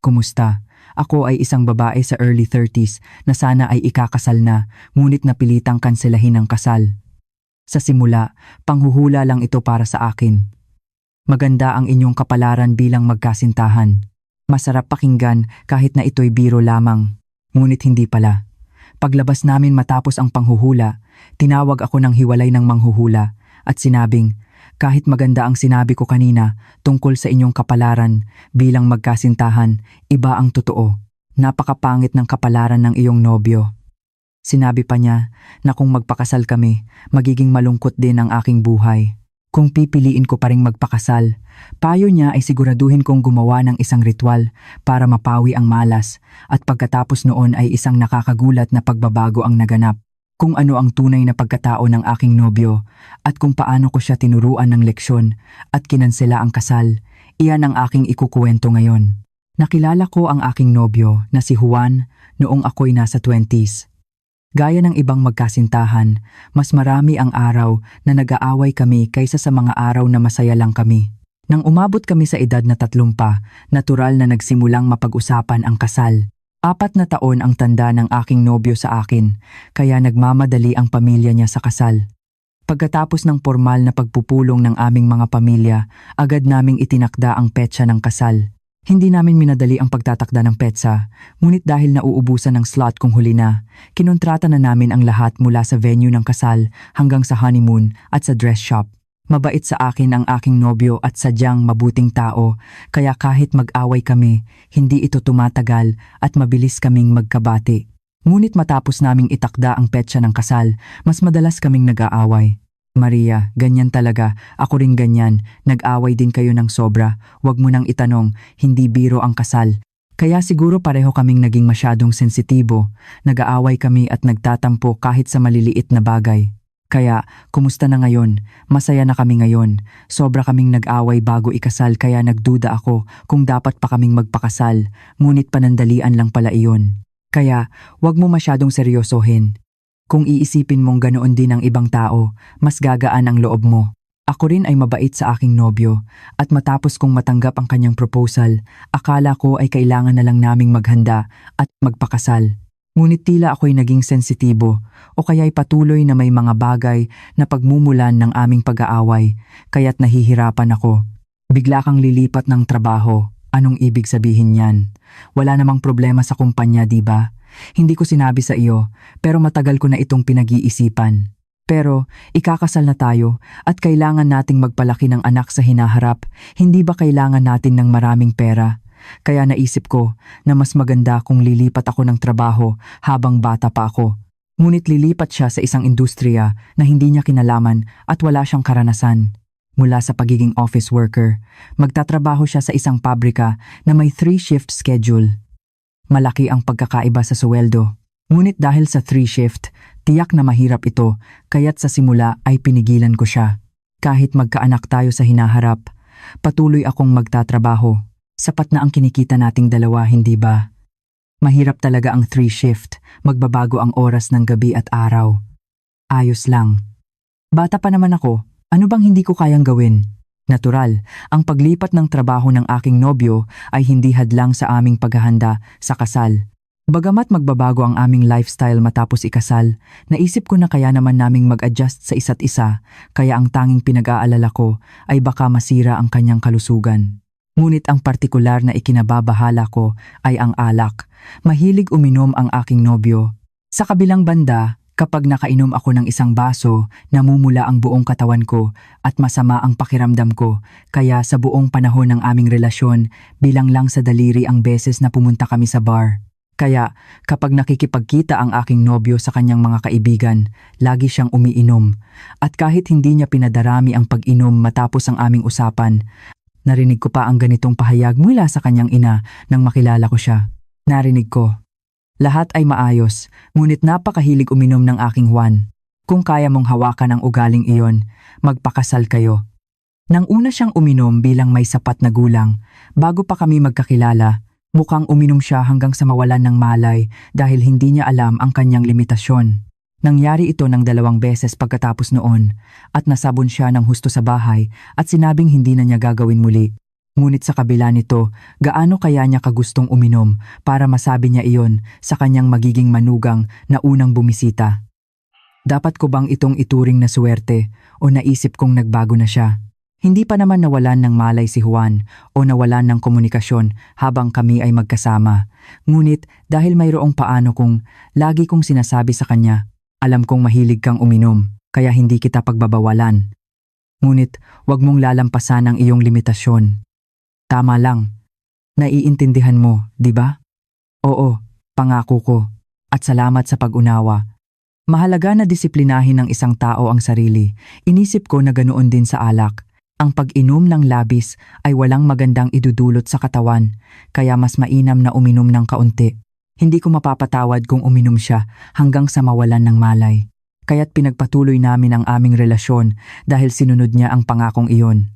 kumusta? Ako ay isang babae sa early 30s na sana ay ikakasal na, ngunit napilitang kanselahin ang kasal. Sa simula, panghuhula lang ito para sa akin. Maganda ang inyong kapalaran bilang magkasintahan. Masarap pakinggan kahit na ito'y biro lamang. Ngunit hindi pala. Paglabas namin matapos ang panghuhula, tinawag ako ng hiwalay ng manghuhula at sinabing, kahit maganda ang sinabi ko kanina tungkol sa inyong kapalaran bilang magkasintahan, iba ang totoo. Napakapangit ng kapalaran ng iyong nobyo. Sinabi pa niya na kung magpakasal kami, magiging malungkot din ang aking buhay. Kung pipiliin ko pa ring magpakasal, payo niya ay siguraduhin kong gumawa ng isang ritual para mapawi ang malas at pagkatapos noon ay isang nakakagulat na pagbabago ang naganap. Kung ano ang tunay na pagkatao ng aking nobyo at kung paano ko siya tinuruan ng leksyon at kinansela ang kasal, iyan ang aking ikukuwento ngayon. Nakilala ko ang aking nobyo na si Juan noong ako'y nasa 20s. Gaya ng ibang magkasintahan, mas marami ang araw na nag-aaway kami kaysa sa mga araw na masaya lang kami. Nang umabot kami sa edad na 30, natural na nagsimulang mapag-usapan ang kasal. 4 na taon ang tanda ng aking nobyo sa akin, kaya nagmamadali ang pamilya niya sa kasal. Pagkatapos ng formal na pagpupulong ng aming mga pamilya, agad naming itinakda ang petsa ng kasal. Hindi namin minadali ang pagtatakda ng petsa, ngunit dahil nauubusan ng slot kung huli na, kinontrata na namin ang lahat mula sa venue ng kasal hanggang sa honeymoon at sa dress shop. Mabait sa akin ang aking nobyo at sadyang mabuting tao, kaya kahit mag-away kami, hindi ito tumatagal at mabilis kaming magkabati. Ngunit matapos naming itakda ang petsa ng kasal, mas madalas kaming nag-aaway. Maria, ganyan talaga, ako rin ganyan, nag-away din kayo ng sobra, wag mo nang itanong, hindi biro ang kasal. Kaya siguro pareho kaming naging masyadong sensitibo, nag-aaway kami at nagtatampo kahit sa maliliit na bagay. Kaya, kumusta na ngayon? Masaya na kami ngayon. Sobra kaming nag-away bago ikasal kaya nagduda ako kung dapat pa kaming magpakasal, ngunit panandalian lang pala iyon. Kaya, wag mo masyadong seryosohin. Kung iisipin mong ganoon din ang ibang tao, mas gagaan ang loob mo. Ako rin ay mabait sa aking nobyo, at matapos kong matanggap ang kanyang proposal, akala ko ay kailangan na lang naming maghanda at magpakasal. Ngunit tila ako'y naging sensitibo o kaya'y patuloy na may mga bagay na pagmumulan ng aming pag-aaway, kaya't nahihirapan ako. Bigla kang lilipat ng trabaho. Anong ibig sabihin yan? Wala namang problema sa kumpanya, di ba? Hindi ko sinabi sa iyo, pero matagal ko na itong pinag-iisipan. Pero, ikakasal na tayo at kailangan nating magpalaki ng anak sa hinaharap, hindi ba kailangan natin ng maraming pera? Kaya naisip ko na mas maganda kung lilipat ako ng trabaho habang bata pa ako. Ngunit lilipat siya sa isang industriya na hindi niya kinalaman at wala siyang karanasan. Mula sa pagiging office worker, magtatrabaho siya sa isang pabrika na may 3-shift schedule. Malaki ang pagkakaiba sa sweldo. Ngunit dahil sa 3-shift, tiyak na mahirap ito, kaya't sa simula ay pinigilan ko siya. Kahit magkaanak tayo sa hinaharap, patuloy akong magtatrabaho. Sapat na ang kinikita nating dalawa, hindi ba? Mahirap talaga ang 3-shift, magbabago ang oras ng gabi at araw. Ayos lang. Bata pa naman ako, ano bang hindi ko kayang gawin? Natural, ang paglipat ng trabaho ng aking nobyo ay hindi hadlang sa aming paghahanda sa kasal. Bagamat magbabago ang aming lifestyle matapos ikasal, naisip ko na kaya naman naming mag-adjust sa isa't isa, kaya ang tanging pinag-aalala ko ay baka masira ang kanyang kalusugan. Ngunit ang partikular na ikinababahala ko ay ang alak. Mahilig uminom ang aking nobyo. Sa kabilang banda, kapag nakainom ako ng isang baso, namumula ang buong katawan ko at masama ang pakiramdam ko. Kaya sa buong panahon ng aming relasyon, bilang lang sa daliri ang beses na pumunta kami sa bar. Kaya kapag nakikipagkita ang aking nobyo sa kanyang mga kaibigan, lagi siyang umiinom. At kahit hindi niya pinadarami ang pag-inom matapos ang aming usapan, narinig ko pa ang ganitong pahayag mula sa kanyang ina nang makilala ko siya. Narinig ko, lahat ay maayos, ngunit napakahilig uminom ng aking Juan. Kung kaya mong hawakan ang ugaling iyon, magpakasal kayo. Nang una siyang uminom bilang may sapat na gulang, bago pa kami magkakilala, mukhang uminom siya hanggang sa mawalan ng malay dahil hindi niya alam ang kanyang limitasyon. Nangyari ito ng 2 beses pagkatapos noon at nasabon siya ng husto sa bahay at sinabing hindi na niya gagawin muli. Ngunit sa kabila nito, gaano kaya niya kagustong uminom para masabi niya iyon sa kanyang magiging manugang na unang bumisita? Dapat ko bang itong ituring na swerte o naisip kong nagbago na siya? Hindi pa naman nawalan ng malay si Juan o nawalan ng komunikasyon habang kami ay magkasama. Ngunit dahil mayroong paano kung lagi kong sinasabi sa kanya, alam kong mahilig kang uminom kaya hindi kita pagbabawalan. Ngunit wag mong lalampasan ang iyong limitasyon. Tama lang. Naiintindihan mo, di ba? Oo, pangako ko. At salamat sa pag-unawa. Mahalaga na disiplinahin ng isang tao ang sarili. Inisip ko na ganoon din sa alak. Ang pag-inom ng labis ay walang magandang idudulot sa katawan, kaya mas mainam na uminom ng kaunti. Hindi ko mapapatawad kung uminom siya hanggang sa mawalan ng malay. Kaya't pinagpatuloy namin ang aming relasyon dahil sinunod niya ang pangakong iyon.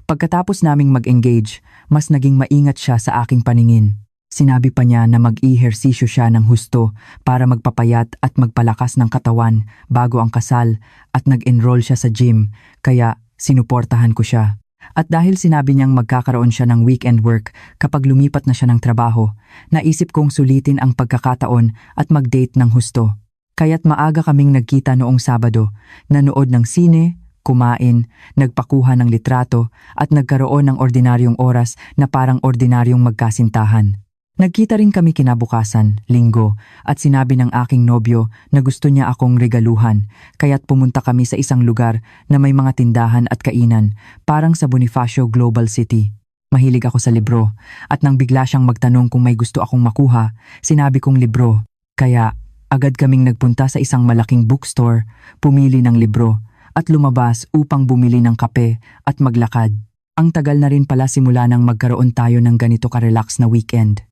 Pagkatapos naming mag-engage, mas naging maingat siya sa aking paningin. Sinabi pa niya na mag-ehersisyo siya ng husto para magpapayat at magpalakas ng katawan bago ang kasal at nag-enroll siya sa gym, kaya sinuportahan ko siya. At dahil sinabi niyang magkakaroon siya ng weekend work kapag lumipat na siya ng trabaho, naisip kong sulitin ang pagkakataon at mag-date ng husto. Kaya't maaga kaming nagkita noong Sabado, nanood ng sine, kumain, nagpakuha ng litrato at nagkaroon ng ordinaryong oras na parang ordinaryong magkasintahan. Nagkita rin kami kinabukasan, Linggo, at sinabi ng aking nobyo na gusto niya akong regaluhan, kaya't pumunta kami sa isang lugar na may mga tindahan at kainan, parang sa Bonifacio Global City. Mahilig ako sa libro, at nang bigla siyang magtanong kung may gusto akong makuha, sinabi kong libro. Kaya agad kaming nagpunta sa isang malaking bookstore, pumili ng libro, at lumabas upang bumili ng kape at maglakad. Ang tagal na rin pala simula nang magkaroon tayo ng ganito ka-relax na weekend.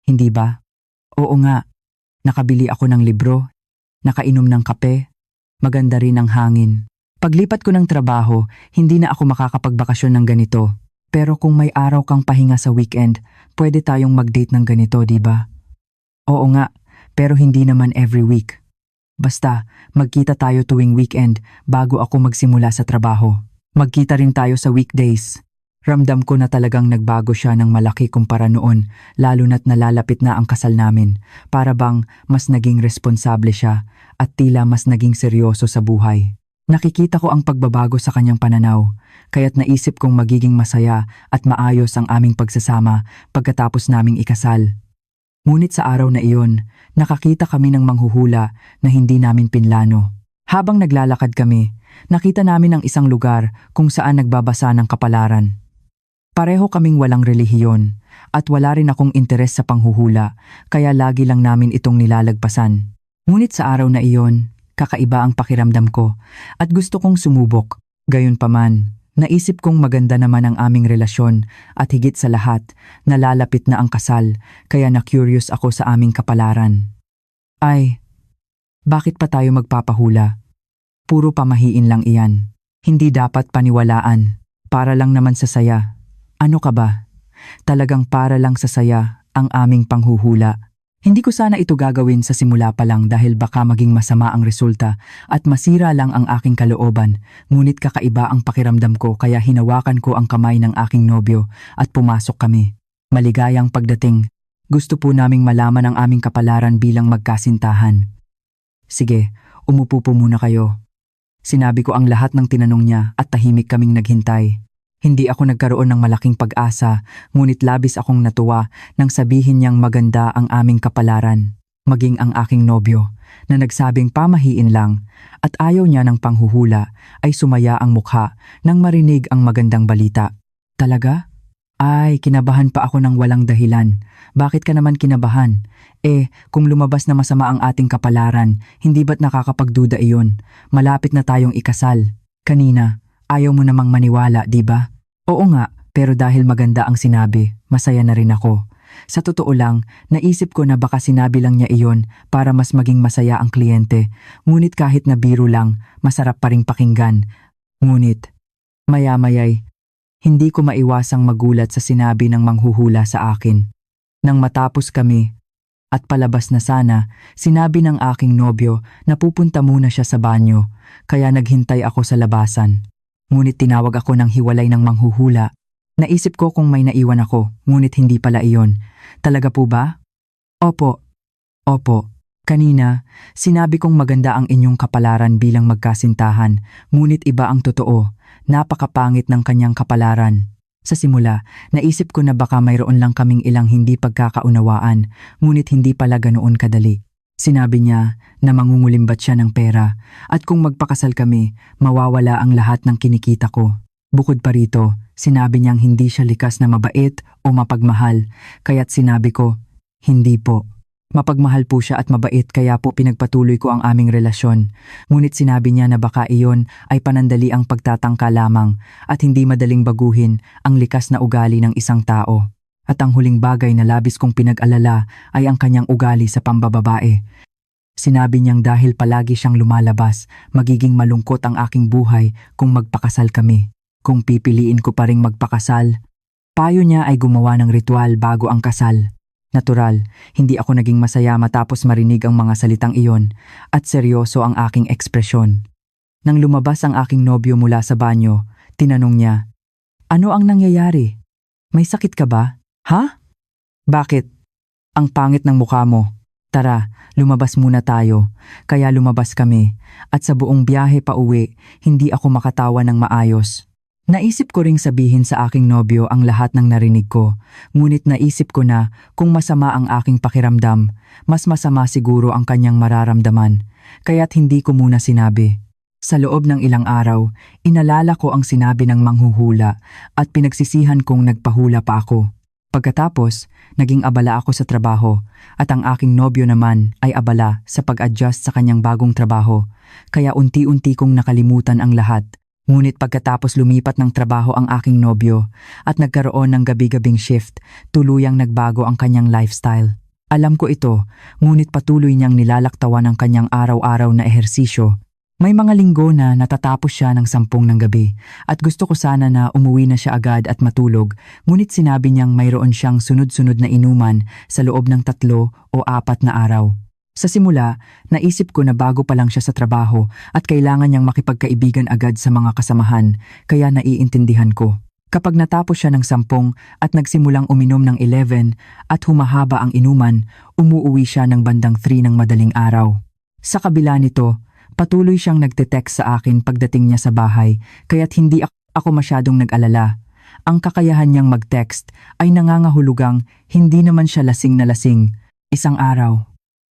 Hindi ba? Oo nga, nakabili ako ng libro, nakainom ng kape, maganda rin ang hangin. Paglipat ko ng trabaho, hindi na ako makakapagbakasyon ng ganito. Pero kung may araw kang pahinga sa weekend, pwede tayong mag-date ng ganito, di ba? Oo nga, pero hindi naman every week. Basta, magkita tayo tuwing weekend bago ako magsimula sa trabaho. Magkita rin tayo sa weekdays. Ramdam ko na talagang nagbago siya ng malaki kumpara noon, lalo na't nalalapit na ang kasal namin. Para bang mas naging responsable siya at tila mas naging seryoso sa buhay. Nakikita ko ang pagbabago sa kanyang pananaw, kaya't naisip kong magiging masaya at maayos ang aming pagsasama pagkatapos naming ikasal. Ngunit sa araw na iyon, nakakita kami ng manghuhula na hindi namin pinlano. Habang naglalakad kami, nakita namin ang isang lugar kung saan nagbabasa ng kapalaran. Pareho kaming walang relihiyon at wala rin akong interes sa panghuhula, kaya lagi lang namin itong nilalagpasan. Ngunit sa araw na iyon, kakaiba ang pakiramdam ko at gusto kong sumubok. Gayunpaman, naisip kong maganda naman ang aming relasyon at higit sa lahat, nalalapit na ang kasal, kaya na-curious ako sa aming kapalaran. Ay, bakit pa tayo magpapahula? Puro pamahiin lang iyan. Hindi dapat paniwalaan. Para lang naman sa saya. Ano ka ba? Talagang para lang sa saya ang aming panghuhula. Hindi ko sana ito gagawin sa simula pa lang dahil baka maging masama ang resulta at masira lang ang aking kalooban. Ngunit kakaiba ang pakiramdam ko kaya hinawakan ko ang kamay ng aking nobyo at pumasok kami. Maligayang pagdating. Gusto po naming malaman ang aming kapalaran bilang magkasintahan. Sige, umupo po muna kayo. Sinabi ko ang lahat ng tinanong niya at tahimik kaming naghintay. Hindi ako nagkaroon ng malaking pag-asa, ngunit labis akong natuwa nang sabihin niyang maganda ang aming kapalaran. Maging ang aking nobyo, na nagsabing pamahiin lang at ayaw niya ng panghuhula, ay sumaya ang mukha nang marinig ang magandang balita. Talaga? Ay, kinabahan pa ako ng walang dahilan. Bakit ka naman kinabahan? Kung lumabas na masama ang ating kapalaran, hindi ba't nakakapagduda iyon? Malapit na tayong ikasal. Kanina, ayaw mo namang maniwala, di ba? Oo nga, pero dahil maganda ang sinabi, masaya na rin ako. Sa totoo lang, naisip ko na baka sinabi lang niya iyon para mas maging masaya ang kliyente. Ngunit kahit na biro lang, masarap pa ring pakinggan. Ngunit, maya-mayay, hindi ko maiwasang magulat sa sinabi ng manghuhula sa akin. Nang matapos kami, at palabas na sana, sinabi ng aking nobyo na pupunta muna siya sa banyo, kaya naghintay ako sa labasan. Ngunit tinawag ako ng hiwalay ng manghuhula. Naisip ko kung may naiwan ako, ngunit hindi pala iyon. Talaga po ba? Opo. Opo. Kanina, sinabi kong maganda ang inyong kapalaran bilang magkasintahan, ngunit iba ang totoo. Napakapangit ng kanyang kapalaran. Sa simula, naisip ko na baka mayroon lang kaming ilang hindi pagkakaunawaan, ngunit hindi pala ganoon kadali. Sinabi niya na mangungulimbat siya ng pera at kung magpakasal kami, mawawala ang lahat ng kinikita ko. Bukod pa rito, sinabi niyang hindi siya likas na mabait o mapagmahal, kaya't sinabi ko, hindi po. Mapagmahal po siya at mabait kaya po pinagpatuloy ko ang aming relasyon. Ngunit sinabi niya na baka iyon ay panandali ang pagtatangka lamang at hindi madaling baguhin ang likas na ugali ng isang tao. At ang huling bagay na labis kong pinag-alala ay ang kanyang ugali sa pambababae. Sinabi niyang dahil palagi siyang lumalabas, magiging malungkot ang aking buhay kung magpakasal kami. Kung pipiliin ko pa ring magpakasal, payo niya ay gumawa ng ritual bago ang kasal. Natural, hindi ako naging masaya matapos marinig ang mga salitang iyon at seryoso ang aking ekspresyon. Nang lumabas ang aking nobyo mula sa banyo, tinanong niya, "Ano ang nangyayari? May sakit ka ba? Ha? Bakit? Ang pangit ng mukha mo. Tara, lumabas muna tayo." Kaya lumabas kami at sa buong biyahe pa uwi, hindi ako makatawa ng maayos. Naisip ko ring sabihin sa aking nobyo ang lahat ng narinig ko, ngunit naisip ko na kung masama ang aking pakiramdam, mas masama siguro ang kanyang mararamdaman, kaya't hindi ko muna sinabi. Sa loob ng ilang araw, inalala ko ang sinabi ng manghuhula at pinagsisihan kong nagpahula pa ako. Pagkatapos, naging abala ako sa trabaho at ang aking nobyo naman ay abala sa pag-adjust sa kanyang bagong trabaho, kaya unti-unti kong nakalimutan ang lahat. Ngunit pagkatapos lumipat ng trabaho ang aking nobyo at nagkaroon ng gabi-gabing shift, tuluyang nagbago ang kanyang lifestyle. Alam ko ito, ngunit patuloy niyang nilalaktawan ang kanyang araw-araw na ehersisyo. May mga linggo na natatapos siya ng 10 ng gabi at gusto ko sana na umuwi na siya agad at matulog, ngunit sinabi niyang mayroon siyang sunod-sunod na inuman sa loob ng 3 o 4 na araw. Sa simula, naisip ko na bago pa lang siya sa trabaho at kailangan niyang makipagkaibigan agad sa mga kasamahan, kaya naiintindihan ko. Kapag natapos siya ng 10 at nagsimulang uminom ng 11 at humahaba ang inuman, umuuwi siya ng bandang 3 ng madaling araw. Sa kabila nito, patuloy siyang nagte-text sa akin pagdating niya sa bahay, kaya't hindi ako masyadong nag-alala. Ang kakayahan niyang mag-text ay nangangahulugang hindi naman siya lasing na lasing. Isang araw,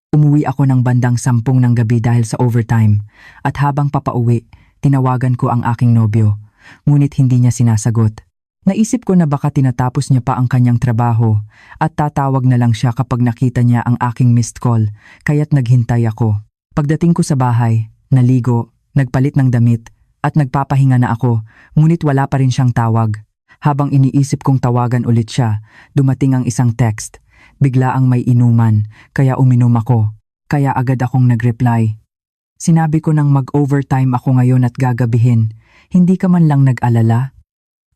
umuwi ako ng bandang 10 ng gabi dahil sa overtime at habang papauwi, tinawagan ko ang aking nobyo, ngunit hindi niya sinasagot. Naisip ko na baka tinatapos niya pa ang kanyang trabaho at tatawag na lang siya kapag nakita niya ang aking missed call, kaya't naghintay ako. Pagdating ko sa bahay, naligo, nagpalit ng damit at nagpapahinga na ako, ngunit wala pa rin siyang tawag. Habang iniisip kong tawagan ulit siya, dumating ang isang text. Bigla ang may inuman, kaya uminom ako. Kaya agad akong nag-reply. Sinabi ko nang mag-overtime ako ngayon at gagabihin. Hindi ka man lang nag-alala?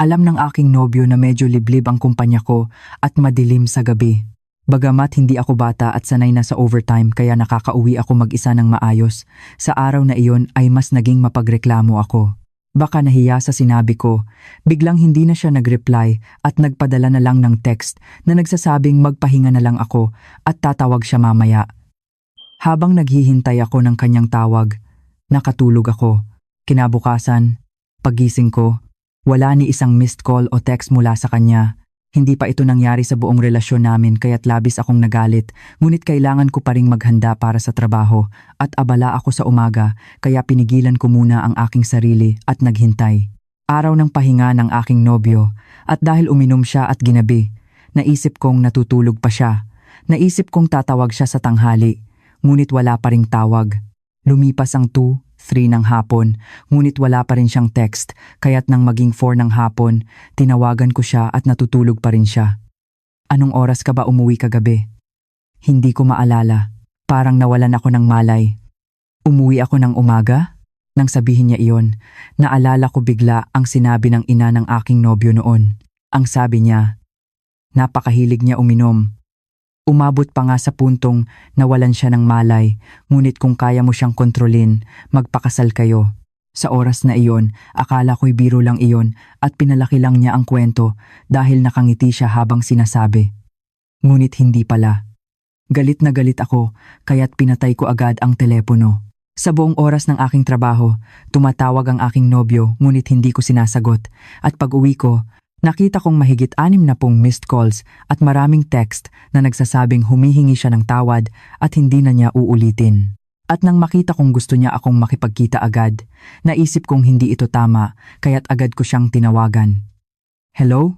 Alam ng aking nobyo na medyo liblib ang kumpanya ko at madilim sa gabi. Bagamat hindi ako bata at sanay na sa overtime kaya nakakauwi ako mag-isa ng maayos, sa araw na iyon ay mas naging mapagreklamo ako. Baka nahiya sa sinabi ko, biglang hindi na siya nag-reply at nagpadala na lang ng text na nagsasabing magpahinga na lang ako at tatawag siya mamaya. Habang naghihintay ako ng kanyang tawag, nakatulog ako. Kinabukasan, pagising ko, wala ni isang missed call o text mula sa kanya. Hindi pa ito nangyari sa buong relasyon namin kaya't labis akong nagalit, ngunit kailangan ko pa ring maghanda para sa trabaho at abala ako sa umaga kaya pinigilan ko muna ang aking sarili at naghintay. Araw ng pahinga ng aking nobyo at dahil uminom siya at ginabi, naisip kong natutulog pa siya. Naisip kong tatawag siya sa tanghali, ngunit wala pa ring tawag. Lumipas ang 2, 3 ng hapon, ngunit wala pa rin siyang text, kaya't nang maging 4 ng hapon, tinawagan ko siya at natutulog pa rin siya. Anong oras ka ba umuwi kagabi? Hindi ko maalala. Parang nawalan ako ng malay. Umuwi ako ng umaga? Nang sabihin niya iyon, naalala ko bigla ang sinabi ng ina ng aking nobyo noon. Ang sabi niya, napakahilig niya uminom. Umabot pa nga sa puntong nawalan siya ng malay, ngunit kung kaya mo siyang kontrolin, magpakasal kayo. Sa oras na iyon, akala ko'y biro lang iyon at pinalaki lang niya ang kwento dahil nakangiti siya habang sinasabi. Ngunit hindi pala. Galit na galit ako, kaya't pinatay ko agad ang telepono. Sa buong oras ng aking trabaho, tumatawag ang aking nobyo ngunit hindi ko sinasagot at pag-uwi ko, nakita kong mahigit 60 missed calls at maraming text na nagsasabing humihingi siya ng tawad at hindi na niya uulitin. At nang makita kong gusto niya akong makipagkita agad, naisip kong hindi ito tama kaya't agad ko siyang tinawagan. Hello?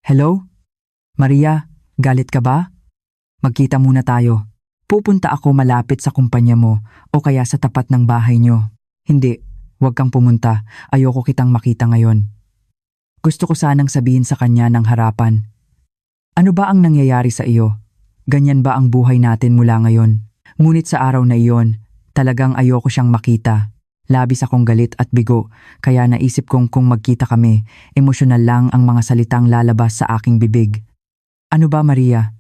Hello? Maria, galit ka ba? Magkita muna tayo. Pupunta ako malapit sa kumpanya mo o kaya sa tapat ng bahay niyo. Hindi, huwag kang pumunta. Ayoko kitang makita ngayon. Gusto ko sanang sabihin sa kanya ng harapan. Ano ba ang nangyayari sa iyo? Ganyan ba ang buhay natin mula ngayon? Ngunit sa araw na iyon, talagang ayoko siyang makita. Labis akong galit at bigo, kaya naisip kong kung magkita kami, emosyonal lang ang mga salitang lalabas sa aking bibig. Ano ba, Maria?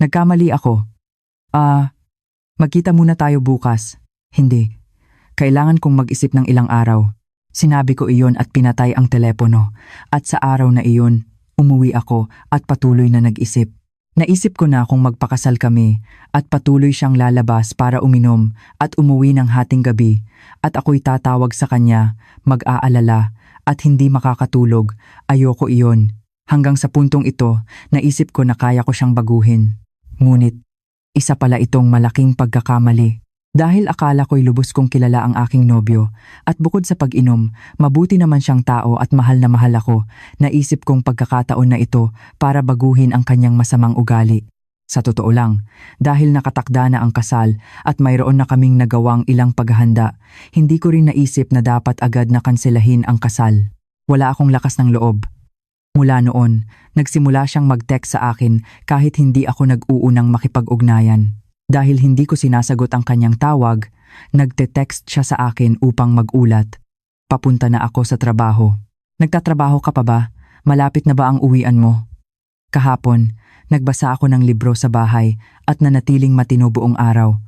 Nagkamali ako. Magkita muna tayo bukas. Hindi. Kailangan kong mag-isip ng ilang araw. Sinabi ko iyon at pinatay ang telepono. At sa araw na iyon, umuwi ako at patuloy na nag-isip. Naisip ko na kung magpakasal kami at patuloy siyang lalabas para uminom at umuwi ng hating gabi at ako'y tatawag sa kanya, mag-aalala at hindi makakatulog. Ayoko iyon. Hanggang sa puntong ito, naisip ko na kaya ko siyang baguhin. Ngunit, isa pala itong malaking pagkakamali. Dahil akala ko'y lubos kong kilala ang aking nobyo at bukod sa pag-inom, mabuti naman siyang tao at mahal na mahal ako, naisip kong pagkakataon na ito para baguhin ang kanyang masamang ugali. Sa totoo lang, dahil nakatakda na ang kasal at mayroon na kaming nagawang ilang paghahanda, hindi ko rin naisip na dapat agad na kanselahin ang kasal. Wala akong lakas ng loob. Mula noon, nagsimula siyang mag-text sa akin kahit hindi ako nag-uunang makipag-ugnayan. Dahil hindi ko sinasagot ang kanyang tawag, nagte-text siya sa akin upang mag-ulat. Papunta na ako sa trabaho. Nagtatrabaho ka pa ba? Malapit na ba ang uwian mo? Kahapon, nagbasa ako ng libro sa bahay at nanatiling matino buong araw.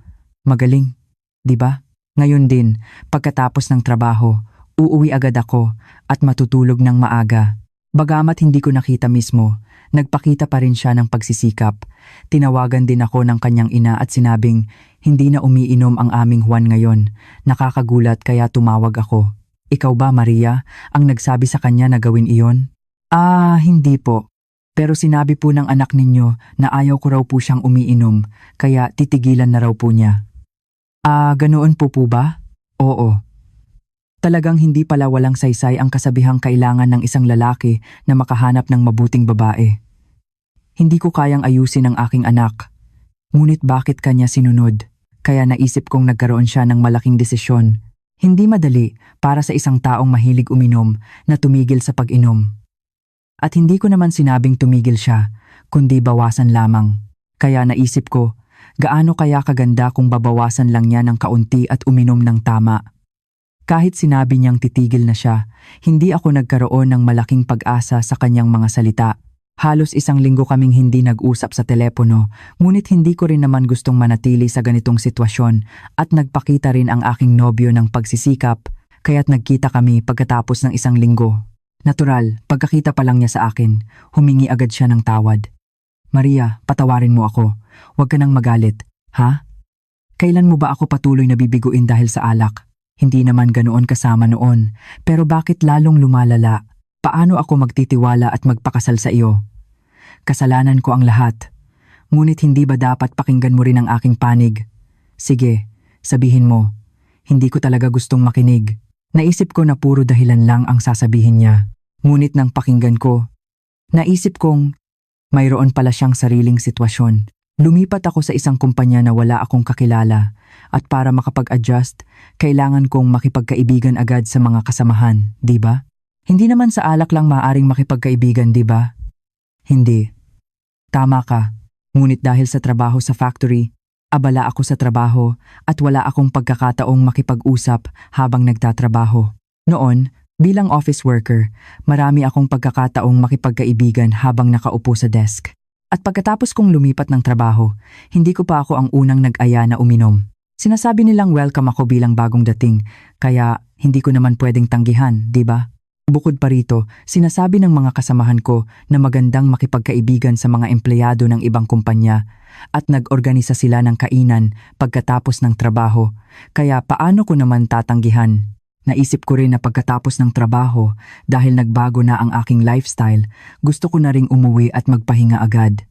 Magaling, di ba? Ngayon din, pagkatapos ng trabaho, uuwi agad ako at matutulog ng maaga. Bagamat hindi ko nakita mismo, nagpakita pa rin siya ng pagsisikap. Tinawagan din ako ng kanyang ina at sinabing, hindi na umiinom ang aming Juan ngayon. Nakakagulat kaya tumawag ako. Ikaw ba, Maria, ang nagsabi sa kanya na gawin iyon? Hindi po. Pero sinabi po ng anak ninyo na ayaw ko raw po siyang umiinom, kaya titigilan na raw po niya. Ganoon po ba? Oo. Talagang hindi pala walang saysay ang kasabihang kailangan ng isang lalaki na makahanap ng mabuting babae. Hindi ko kayang ayusin ang aking anak. Ngunit bakit kanya sinunod? Kaya naisip kong nagkaroon siya ng malaking desisyon. Hindi madali para sa isang taong mahilig uminom na tumigil sa pag-inom. At hindi ko naman sinabing tumigil siya, kundi bawasan lamang. Kaya naisip ko, gaano kaya kaganda kung babawasan lang niya ng kaunti at uminom ng tama. Kahit sinabi niyang titigil na siya, hindi ako nagkaroon ng malaking pag-asa sa kanyang mga salita. Halos 1 linggo kaming hindi nag-usap sa telepono, ngunit hindi ko rin naman gustong manatili sa ganitong sitwasyon at nagpakita rin ang aking nobyo ng pagsisikap, kaya't nagkita kami pagkatapos ng 1 linggo. Natural, pagkakita pa lang niya sa akin, humingi agad siya ng tawad. Maria, patawarin mo ako. Huwag ka nang magalit, ha? Kailan mo ba ako patuloy na bibiguin dahil sa alak? Hindi naman ganoon kasama noon, pero bakit lalong lumalala? Paano ako magtitiwala at magpakasal sa iyo? Kasalanan ko ang lahat. Ngunit hindi ba dapat pakinggan mo rin ang aking panig? Sige, sabihin mo. Hindi ko talaga gustong makinig. Naisip ko na puro dahilan lang ang sasabihin niya. Ngunit nang pakinggan ko, naisip kong mayroon pala siyang sariling sitwasyon. Lumipat ako sa isang kumpanya na wala akong kakilala at para makapag-adjust, kailangan kong makipagkaibigan agad sa mga kasamahan, di ba? Hindi naman sa alak lang maaaring makipagkaibigan, di ba? Hindi. Tama ka. Ngunit dahil sa trabaho sa factory, abala ako sa trabaho at wala akong pagkakataong makipag-usap habang nagtatrabaho. Noon, bilang office worker, marami akong pagkakataong makipagkaibigan habang nakaupo sa desk. At pagkatapos kong lumipat ng trabaho, hindi ko pa ako ang unang nag-aya na uminom. Sinasabi nilang welcome ako bilang bagong dating, kaya hindi ko naman pwedeng tanggihan, di ba? Bukod pa rito, sinasabi ng mga kasamahan ko na magandang makipagkaibigan sa mga empleyado ng ibang kumpanya at nag-organisa sila ng kainan pagkatapos ng trabaho. Kaya paano ko naman tatanggihan? Naisip ko rin na pagkatapos ng trabaho, dahil nagbago na ang aking lifestyle, gusto ko na ring umuwi at magpahinga agad.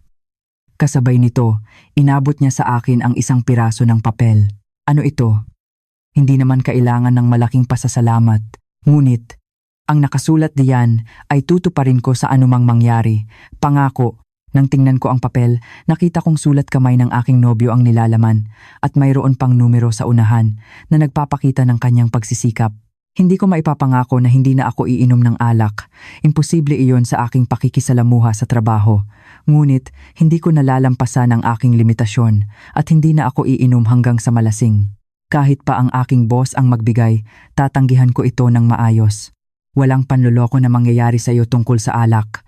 Kasabay nito, inabot niya sa akin ang isang piraso ng papel. Ano ito? Hindi naman kailangan ng malaking pasasalamat. Ngunit, ang nakasulat diyan ay tutuparin ko sa anumang mangyari. Pangako. Nang tingnan ko ang papel, nakita kong sulat kamay ng aking nobyo ang nilalaman at mayroon pang numero sa unahan na nagpapakita ng kanyang pagsisikap. Hindi ko maipapangako na hindi na ako iinom ng alak. Imposible iyon sa aking pakikisalamuha sa trabaho. Ngunit, hindi ko nalalampasan ang aking limitasyon at hindi na ako iinom hanggang sa malasing. Kahit pa ang aking boss ang magbigay, tatanggihan ko ito ng maayos. Walang panloloko na mangyayari sa iyo tungkol sa alak.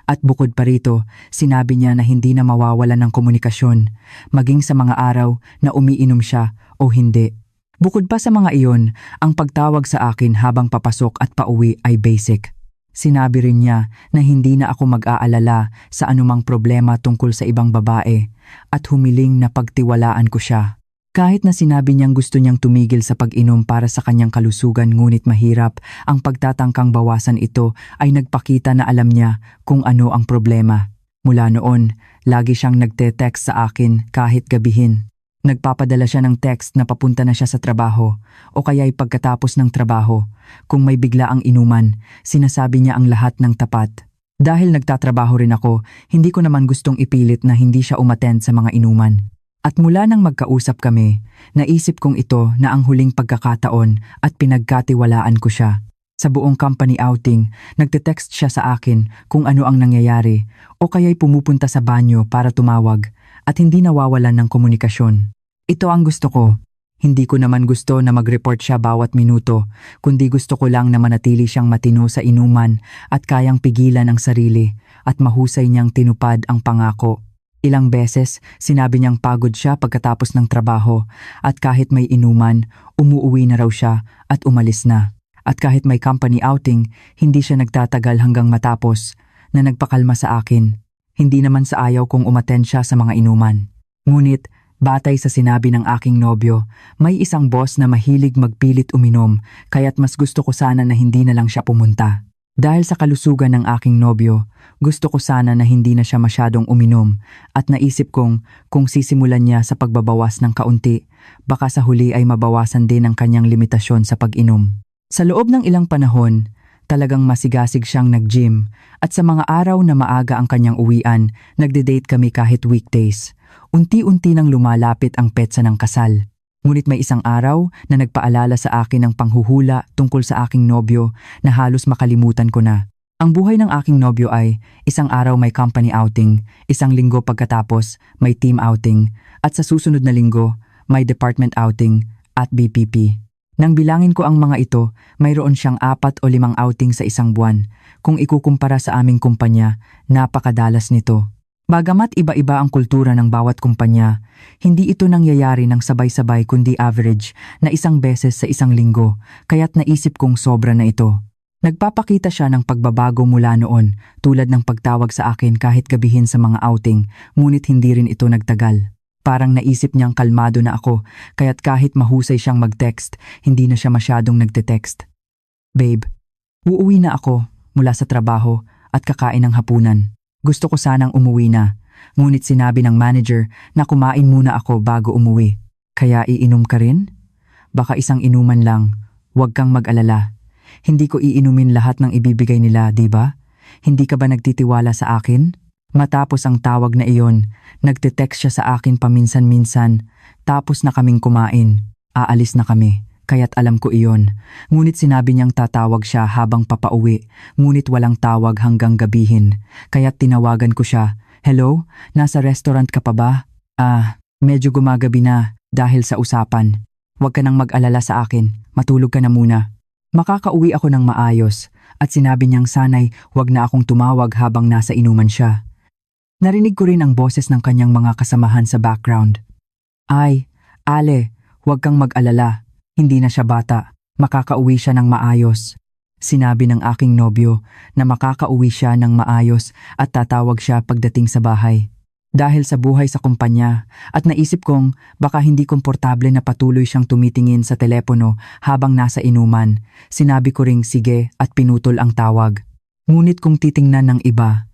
At bukod pa rito, sinabi niya na hindi na mawawalan ng komunikasyon, maging sa mga araw na umiinom siya o hindi. Bukod pa sa mga iyon, ang pagtawag sa akin habang papasok at pauwi ay basic. Sinabi rin niya na hindi na ako mag-aalala sa anumang problema tungkol sa ibang babae at humiling na pagtiwalaan ko siya. Kahit na sinabi niyang gusto niyang tumigil sa pag-inom para sa kanyang kalusugan ngunit mahirap, ang pagtatangkang bawasan ito ay nagpakita na alam niya kung ano ang problema. Mula noon, lagi siyang nagte-text sa akin kahit gabihin. Nagpapadala siya ng text na papunta na siya sa trabaho o kaya'y pagkatapos ng trabaho. Kung may bigla ang inuman, sinasabi niya ang lahat ng tapat. Dahil nagtatrabaho rin ako, hindi ko naman gustong ipilit na hindi siya umattend sa mga inuman. At mula nang magkausap kami, naisip kong ito na ang huling pagkakataon at pinagkatiwalaan ko siya. Sa buong company outing, nagte-text siya sa akin kung ano ang nangyayari o kaya'y pumupunta sa banyo para tumawag at hindi nawawalan ng komunikasyon. Ito ang gusto ko. Hindi ko naman gusto na mag-report siya bawat minuto, kundi gusto ko lang na manatili siyang matino sa inuman at kayang pigilan ang sarili at mahusay niyang tinupad ang pangako. Ilang beses, sinabi niyang pagod siya pagkatapos ng trabaho at kahit may inuman, umuuwi na raw siya at umalis na. At kahit may company outing, hindi siya nagtatagal hanggang matapos na nagpakalma sa akin. Hindi naman sa ayaw kong umattend siya sa mga inuman. Ngunit, batay sa sinabi ng aking nobyo, may isang boss na mahilig magpilit uminom kaya't mas gusto ko sana na hindi na lang siya pumunta. Dahil sa kalusugan ng aking nobyo, gusto ko sana na hindi na siya masyadong uminom at naisip kong kung sisimulan niya sa pagbabawas ng kaunti, baka sa huli ay mabawasan din ang kanyang limitasyon sa pag-inom. Sa loob ng ilang panahon, talagang masigasig siyang nag-gym at sa mga araw na maaga ang kanyang uwian, nagde-date kami kahit weekdays. Unti-unti nang lumalapit ang petsa ng kasal. Ngunit may isang araw na nagpaalala sa akin ng panghuhula tungkol sa aking nobyo na halos makalimutan ko na. Ang buhay ng aking nobyo ay isang araw may company outing, isang linggo pagkatapos may team outing, at sa susunod na linggo may department outing at BPP. Nang bilangin ko ang mga ito, mayroon siyang 4 o 5 outing sa isang buwan. Kung ikukumpara sa aming kumpanya, napakadalas nito. Bagamat iba-iba ang kultura ng bawat kumpanya, hindi ito nangyayari ng sabay-sabay kundi average na isang beses sa isang linggo, kaya't naisip kong sobra na ito. Nagpapakita siya ng pagbabago mula noon, tulad ng pagtawag sa akin kahit gabihin sa mga outing, ngunit hindi rin ito nagtagal. Parang naisip niyang kalmado na ako, kaya't kahit mahusay siyang mag-text, hindi na siya masyadong nagte-text. Babe, uuwi na ako mula sa trabaho at kakain ng hapunan. Gusto ko sanang umuwi na, ngunit sinabi ng manager na kumain muna ako bago umuwi. Kaya iinom ka rin? Baka isang inuman lang, huwag kang mag-alala. Hindi ko iinumin lahat ng ibibigay nila, di ba? Hindi ka ba nagtitiwala sa akin? Matapos ang tawag na iyon, nagte-text siya sa akin paminsan-minsan, tapos na kaming kumain. Aalis na kami, kaya't alam ko iyon. Ngunit sinabi niyang tatawag siya habang papauwi, ngunit walang tawag hanggang gabihin. Kaya't tinawagan ko siya, "Hello, nasa restaurant ka pa ba?" Medyo gumagabi na dahil sa usapan. Huwag ka nang mag-alala sa akin, matulog ka na muna. Makakauwi ako ng maayos at sinabi niyang sanay huwag na akong tumawag habang nasa inuman siya. Narinig ko rin ang boses ng kanyang mga kasamahan sa background. "Ay, Ale, Huwag kang mag-alala, hindi na siya bata, makakauwi siya ng maayos. Sinabi ng aking nobyo na makakauwi siya ng maayos at tatawag siya pagdating sa bahay. Dahil sa buhay sa kumpanya at naisip kong baka hindi komportable na patuloy siyang tumitingin sa telepono habang nasa inuman, sinabi ko ring sige at pinutol ang tawag. Ngunit kung titingnan ng iba,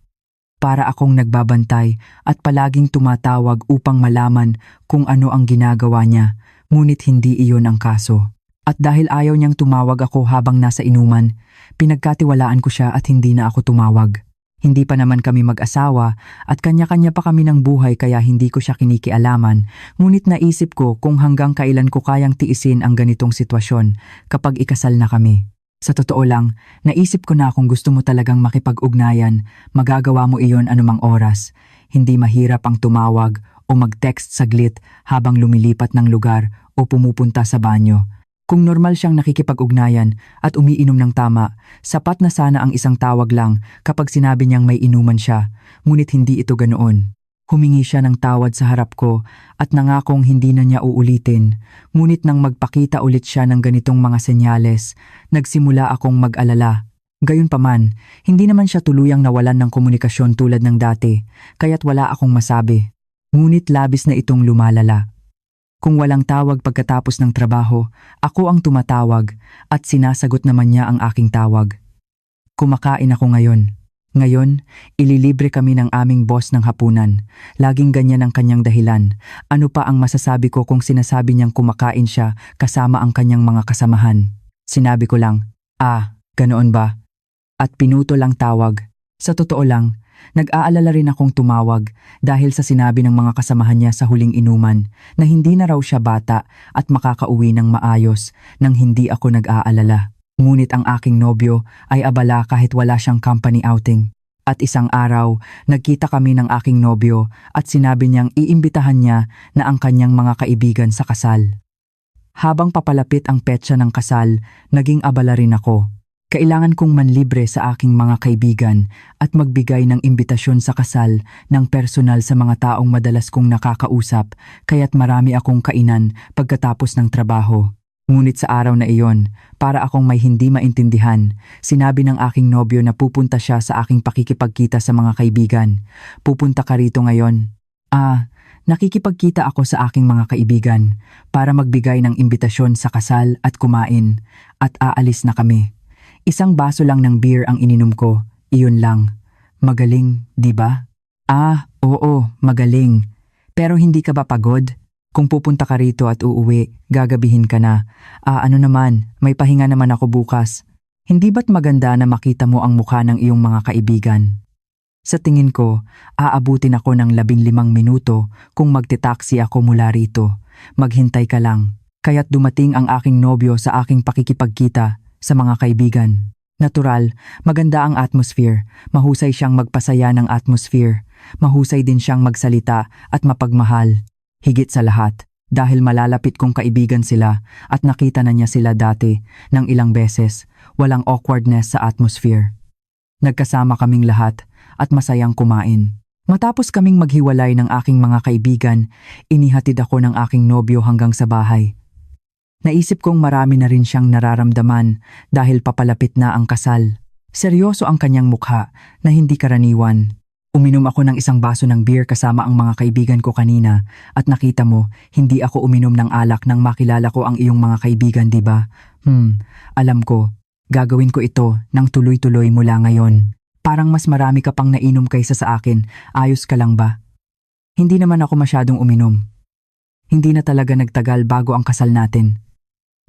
para akong nagbabantay at palaging tumatawag upang malaman kung ano ang ginagawa niya, ngunit hindi iyon ang kaso. At dahil ayaw niyang tumawag ako habang nasa inuman, pinagkatiwalaan ko siya at hindi na ako tumawag. Hindi pa naman kami mag-asawa at kanya-kanya pa kami ng buhay kaya hindi ko siya kinikialaman, ngunit naisip ko kung hanggang kailan ko kayang tiisin ang ganitong sitwasyon kapag ikasal na kami. Sa totoo lang, naisip ko na kung gusto mo talagang makipag-ugnayan, magagawa mo iyon anumang oras. Hindi mahirap ang tumawag o mag-text saglit habang lumilipat ng lugar o pumupunta sa banyo. Kung normal siyang nakikipag-ugnayan at umiinom ng tama, sapat na sana ang isang tawag lang kapag sinabi niyang may inuman siya, ngunit hindi ito ganoon. Humingi siya ng tawad sa harap ko at nangakong hindi na niya uulitin, ngunit nang magpakita ulit siya ng ganitong mga senyales, nagsimula akong mag-alala. Gayunpaman, hindi naman siya tuluyang nawalan ng komunikasyon tulad ng dati, kaya't wala akong masabi. Ngunit labis na itong lumalala. Kung walang tawag pagkatapos ng trabaho, ako ang tumatawag at sinasagot naman niya ang aking tawag. Kumakain ako ngayon. Ngayon, ililibre kami ng aming boss ng hapunan. Laging ganyan ang kanyang dahilan. Ano pa ang masasabi ko kung sinasabi niyang kumakain siya kasama ang kanyang mga kasamahan? Sinabi ko lang, ganoon ba? At pinutol ang tawag. Sa totoo lang, nag-aalala rin akong tumawag dahil sa sinabi ng mga kasamahan niya sa huling inuman na hindi na raw siya bata at makakauwi ng maayos nang hindi ako nag-aalala. Ngunit ang aking nobyo ay abala kahit wala siyang company outing. At isang araw, nagkita kami ng aking nobyo at sinabi niyang iimbitahan niya na ang kanyang mga kaibigan sa kasal. Habang papalapit ang petsa ng kasal, naging abala rin ako. Kailangan kong manlibre sa aking mga kaibigan at magbigay ng imbitasyon sa kasal ng personal sa mga taong madalas kong nakakausap, kaya't marami akong kainan pagkatapos ng trabaho. Ngunit sa araw na iyon, para akong may hindi maintindihan, sinabi ng aking nobyo na pupunta siya sa aking pakikipagkita sa mga kaibigan. Pupunta ka rito ngayon? Nakikipagkita ako sa aking mga kaibigan para magbigay ng imbitasyon sa kasal at kumain, at aalis na kami. Isang baso lang ng beer ang ininom ko, iyon lang. Magaling, di ba? Oo, magaling. Pero hindi ka ba pagod? Kung pupunta ka rito at uuwi, gagabihin ka na. Ano naman, may pahinga naman ako bukas. Hindi ba't maganda na makita mo ang mukha ng iyong mga kaibigan? Sa tingin ko, aabutin ako ng 15 minuto kung magtitaksi ako mula rito. Maghintay ka lang. Kaya't dumating ang aking nobyo sa aking pakikipagkita sa mga kaibigan. Natural, maganda ang atmosphere. Mahusay siyang magpasaya ng atmosphere. Mahusay din siyang magsalita at mapagmahal. Higit sa lahat, dahil malalapit kong kaibigan sila at nakita na niya sila dati ng ilang beses, walang awkwardness sa atmosphere. Nagkasama kaming lahat at masayang kumain. Matapos kaming maghiwalay ng aking mga kaibigan, inihatid ako ng aking nobyo hanggang sa bahay. Naisip kong marami na rin siyang nararamdaman dahil papalapit na ang kasal. Seryoso ang kanyang mukha na hindi karaniwan. Uminom ako ng isang baso ng beer kasama ang mga kaibigan ko kanina at nakita mo, hindi ako uminom ng alak nang makilala ko ang iyong mga kaibigan, di ba? Alam ko, gagawin ko ito ng tuloy-tuloy mula ngayon. Parang mas marami ka pang nainom kaysa sa akin, ayos ka lang ba? Hindi naman ako masyadong uminom. Hindi na talaga nagtagal bago ang kasal natin.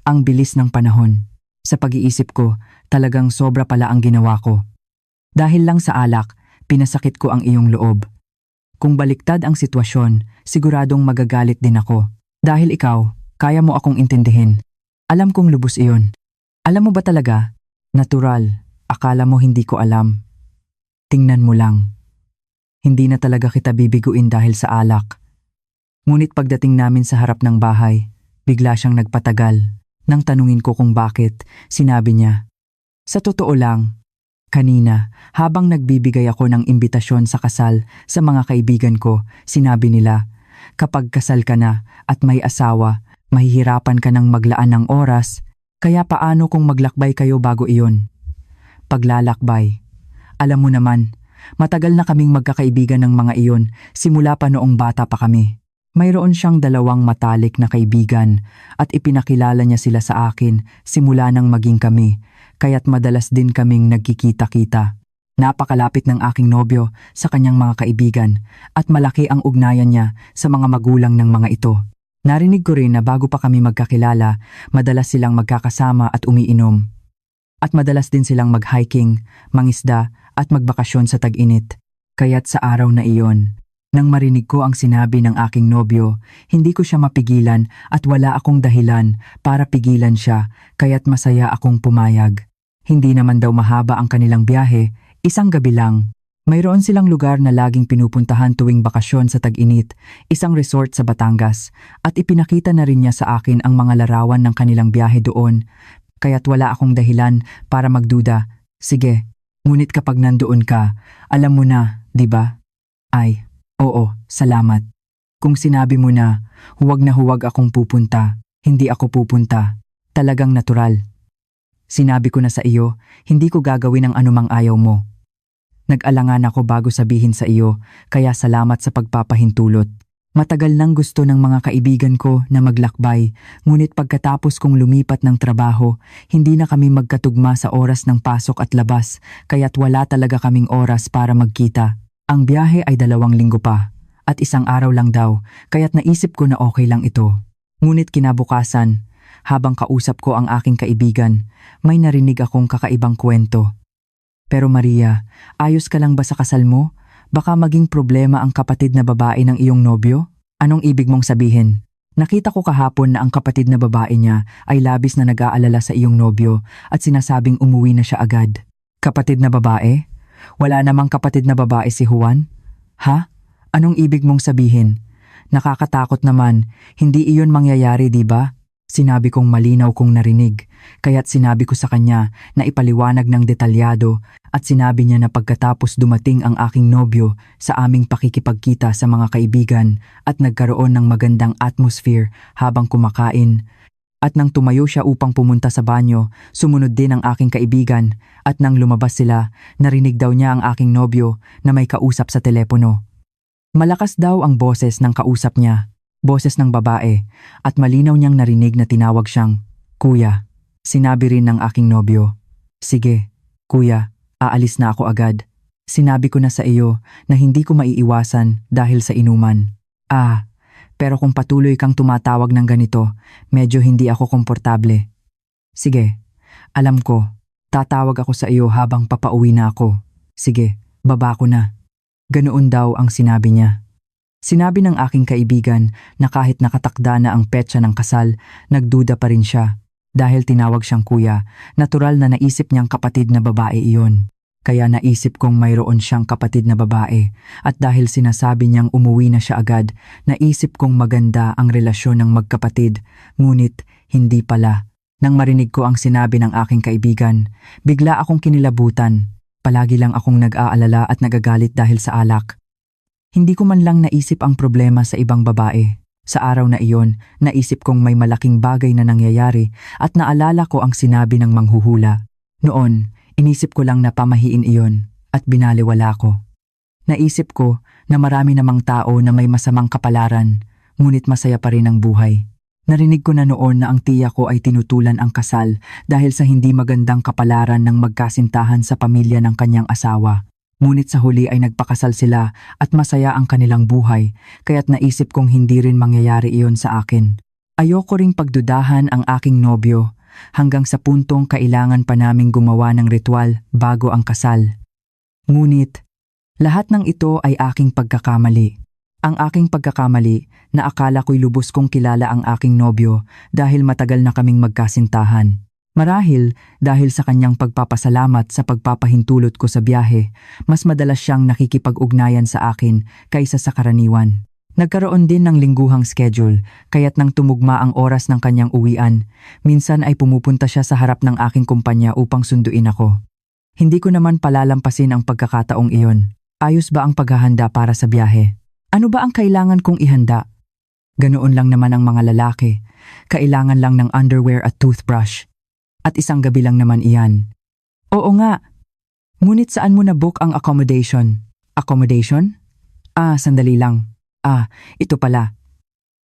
Ang bilis ng panahon. Sa pag-iisip ko, talagang sobra pala ang ginawa ko. Dahil lang sa alak, pinasakit ko ang iyong loob. Kung baliktad ang sitwasyon, siguradong magagalit din ako. Dahil ikaw, kaya mo akong intindihin. Alam kong lubos iyon. Alam mo ba talaga? Natural, akala mo hindi ko alam. Tingnan mo lang. Hindi na talaga kita bibiguin dahil sa alak. Ngunit pagdating namin sa harap ng bahay, bigla siyang nagpatagal. Nang tanungin ko kung bakit, sinabi niya, sa totoo lang, kanina, habang nagbibigay ako ng imbitasyon sa kasal sa mga kaibigan ko, sinabi nila, kapag kasal ka na at may asawa, Mahihirapan ka ng maglaan ng oras, kaya paano kung maglakbay kayo bago iyon? Paglalakbay. Alam mo naman, matagal na kaming magkakaibigan ng mga iyon simula pa noong bata pa kami. Mayroon siyang 2 matalik na kaibigan at ipinakilala niya sila sa akin simula nang maging kami, kaya't madalas din kaming nagkikita-kita. Napakalapit ng aking nobyo sa kanyang mga kaibigan at malaki ang ugnayan niya sa mga magulang ng mga ito. Narinig ko rin na bago pa kami magkakilala, madalas silang magkakasama at umiinom. At madalas din silang mag-hiking, mangisda at magbakasyon sa tag-init. Kaya't sa araw na iyon, nang marinig ko ang sinabi ng aking nobyo, hindi ko siya mapigilan at wala akong dahilan para pigilan siya, kaya't masaya akong pumayag. Hindi naman daw mahaba ang kanilang biyahe, isang gabi lang. Mayroon silang lugar na laging pinupuntahan tuwing bakasyon sa tag-init, isang resort sa Batangas, at ipinakita na rin niya sa akin ang mga larawan ng kanilang biyahe doon, kaya't wala akong dahilan para magduda. Sige, ngunit kapag nandoon ka, alam mo na, di ba? Ay, oo, salamat. Kung sinabi mo na huwag akong pupunta, hindi ako pupunta. Talagang natural. Sinabi ko na sa iyo, hindi ko gagawin ang anumang ayaw mo. Nag-alangan ako bago sabihin sa iyo, kaya salamat sa pagpapahintulot. Matagal nang gusto ng mga kaibigan ko na maglakbay, ngunit pagkatapos kong lumipat ng trabaho, hindi na kami magkatugma sa oras ng pasok at labas, kaya't wala talaga kaming oras para magkita. Ang biyahe ay 2 linggo pa, at 1 araw lang daw, kaya't naisip ko na okay lang ito. Ngunit kinabukasan, habang kausap ko ang aking kaibigan, may narinig akong kakaibang kwento. Pero Maria, ayos ka lang ba sa kasal mo? Baka maging problema ang kapatid na babae ng iyong nobyo? Anong ibig mong sabihin? Nakita ko kahapon na ang kapatid na babae niya ay labis na nag-aalala sa iyong nobyo at sinasabing umuwi na siya agad. Kapatid na babae? Wala namang kapatid na babae si Juan? Ha? Anong ibig mong sabihin? Nakakatakot naman, hindi iyon mangyayari, di ba? Sinabi kong malinaw kong narinig, kaya't sinabi ko sa kanya na ipaliwanag ng detalyado at sinabi niya na pagkatapos dumating ang aking nobyo sa aming pakikipagkita sa mga kaibigan at nagkaroon ng magandang atmosphere habang kumakain. At nang tumayo siya upang pumunta sa banyo, sumunod din ang aking kaibigan at nang lumabas sila, narinig daw niya ang aking nobyo na may kausap sa telepono. Malakas daw ang boses ng kausap niya. Boses ng babae, at malinaw niyang narinig na tinawag siyang, "Kuya." Sinabi rin ng aking nobyo, "Sige, kuya, aalis na ako agad. Sinabi ko na sa iyo na hindi ko maiiwasan dahil sa inuman." Pero kung patuloy kang tumatawag ng ganito, medyo hindi ako komportable. Sige, alam ko, tatawag ako sa iyo habang papauwi na ako. Sige, baba ko na. Ganoon daw ang sinabi niya. Sinabi ng aking kaibigan na kahit nakatakda na ang petsa ng kasal, nagduda pa rin siya. Dahil tinawag siyang kuya, natural na naisip niyang kapatid na babae iyon. Kaya naisip kong mayroon siyang kapatid na babae at dahil sinasabi niyang umuwi na siya agad, naisip kong maganda ang relasyon ng magkapatid, ngunit hindi pala. Nang marinig ko ang sinabi ng aking kaibigan, bigla akong kinilabutan. Palagi lang akong nag-aalala at nagagalit dahil sa alak. Hindi ko man lang naisip ang problema sa ibang babae. Sa araw na iyon, naisip kong may malaking bagay na nangyayari at naalala ko ang sinabi ng manghuhula. Noon, inisip ko lang na pamahiin iyon at binaliwala ko. Naisip ko na marami namang tao na may masamang kapalaran, ngunit masaya pa rin ang buhay. Narinig ko na noon na ang tiya ko ay tinutulan ang kasal dahil sa hindi magandang kapalaran ng magkasintahan sa pamilya ng kanyang asawa. Ngunit sa huli ay nagpakasal sila at masaya ang kanilang buhay, kaya't naisip kong hindi rin mangyayari iyon sa akin. Ayoko ring pagdudahan ang aking nobyo hanggang sa puntong kailangan pa naming gumawa ng ritual bago ang kasal. Ngunit, lahat ng ito ay aking pagkakamali. Ang aking pagkakamali na akala ko'y lubos kong kilala ang aking nobyo dahil matagal na kaming magkasintahan. Marahil dahil sa kanyang pagpapasalamat sa pagpapahintulot ko sa biyahe, mas madalas siyang nakikipag-ugnayan sa akin kaysa sa karaniwan. Nagkaroon din ng lingguhang schedule, kaya't nang tumugma ang oras ng kanyang uwian, minsan ay pumupunta siya sa harap ng aking kumpanya upang sunduin ako. Hindi ko naman palalampasin ang pagkakataong iyon. Ayos ba ang paghahanda para sa biyahe? Ano ba ang kailangan kong ihanda? Ganoon lang naman ang mga lalaki. Kailangan lang ng underwear at toothbrush. At isang gabi lang naman iyan. Oo nga. Ngunit saan mo na-book ang accommodation? Accommodation? Sandali lang. Ito pala.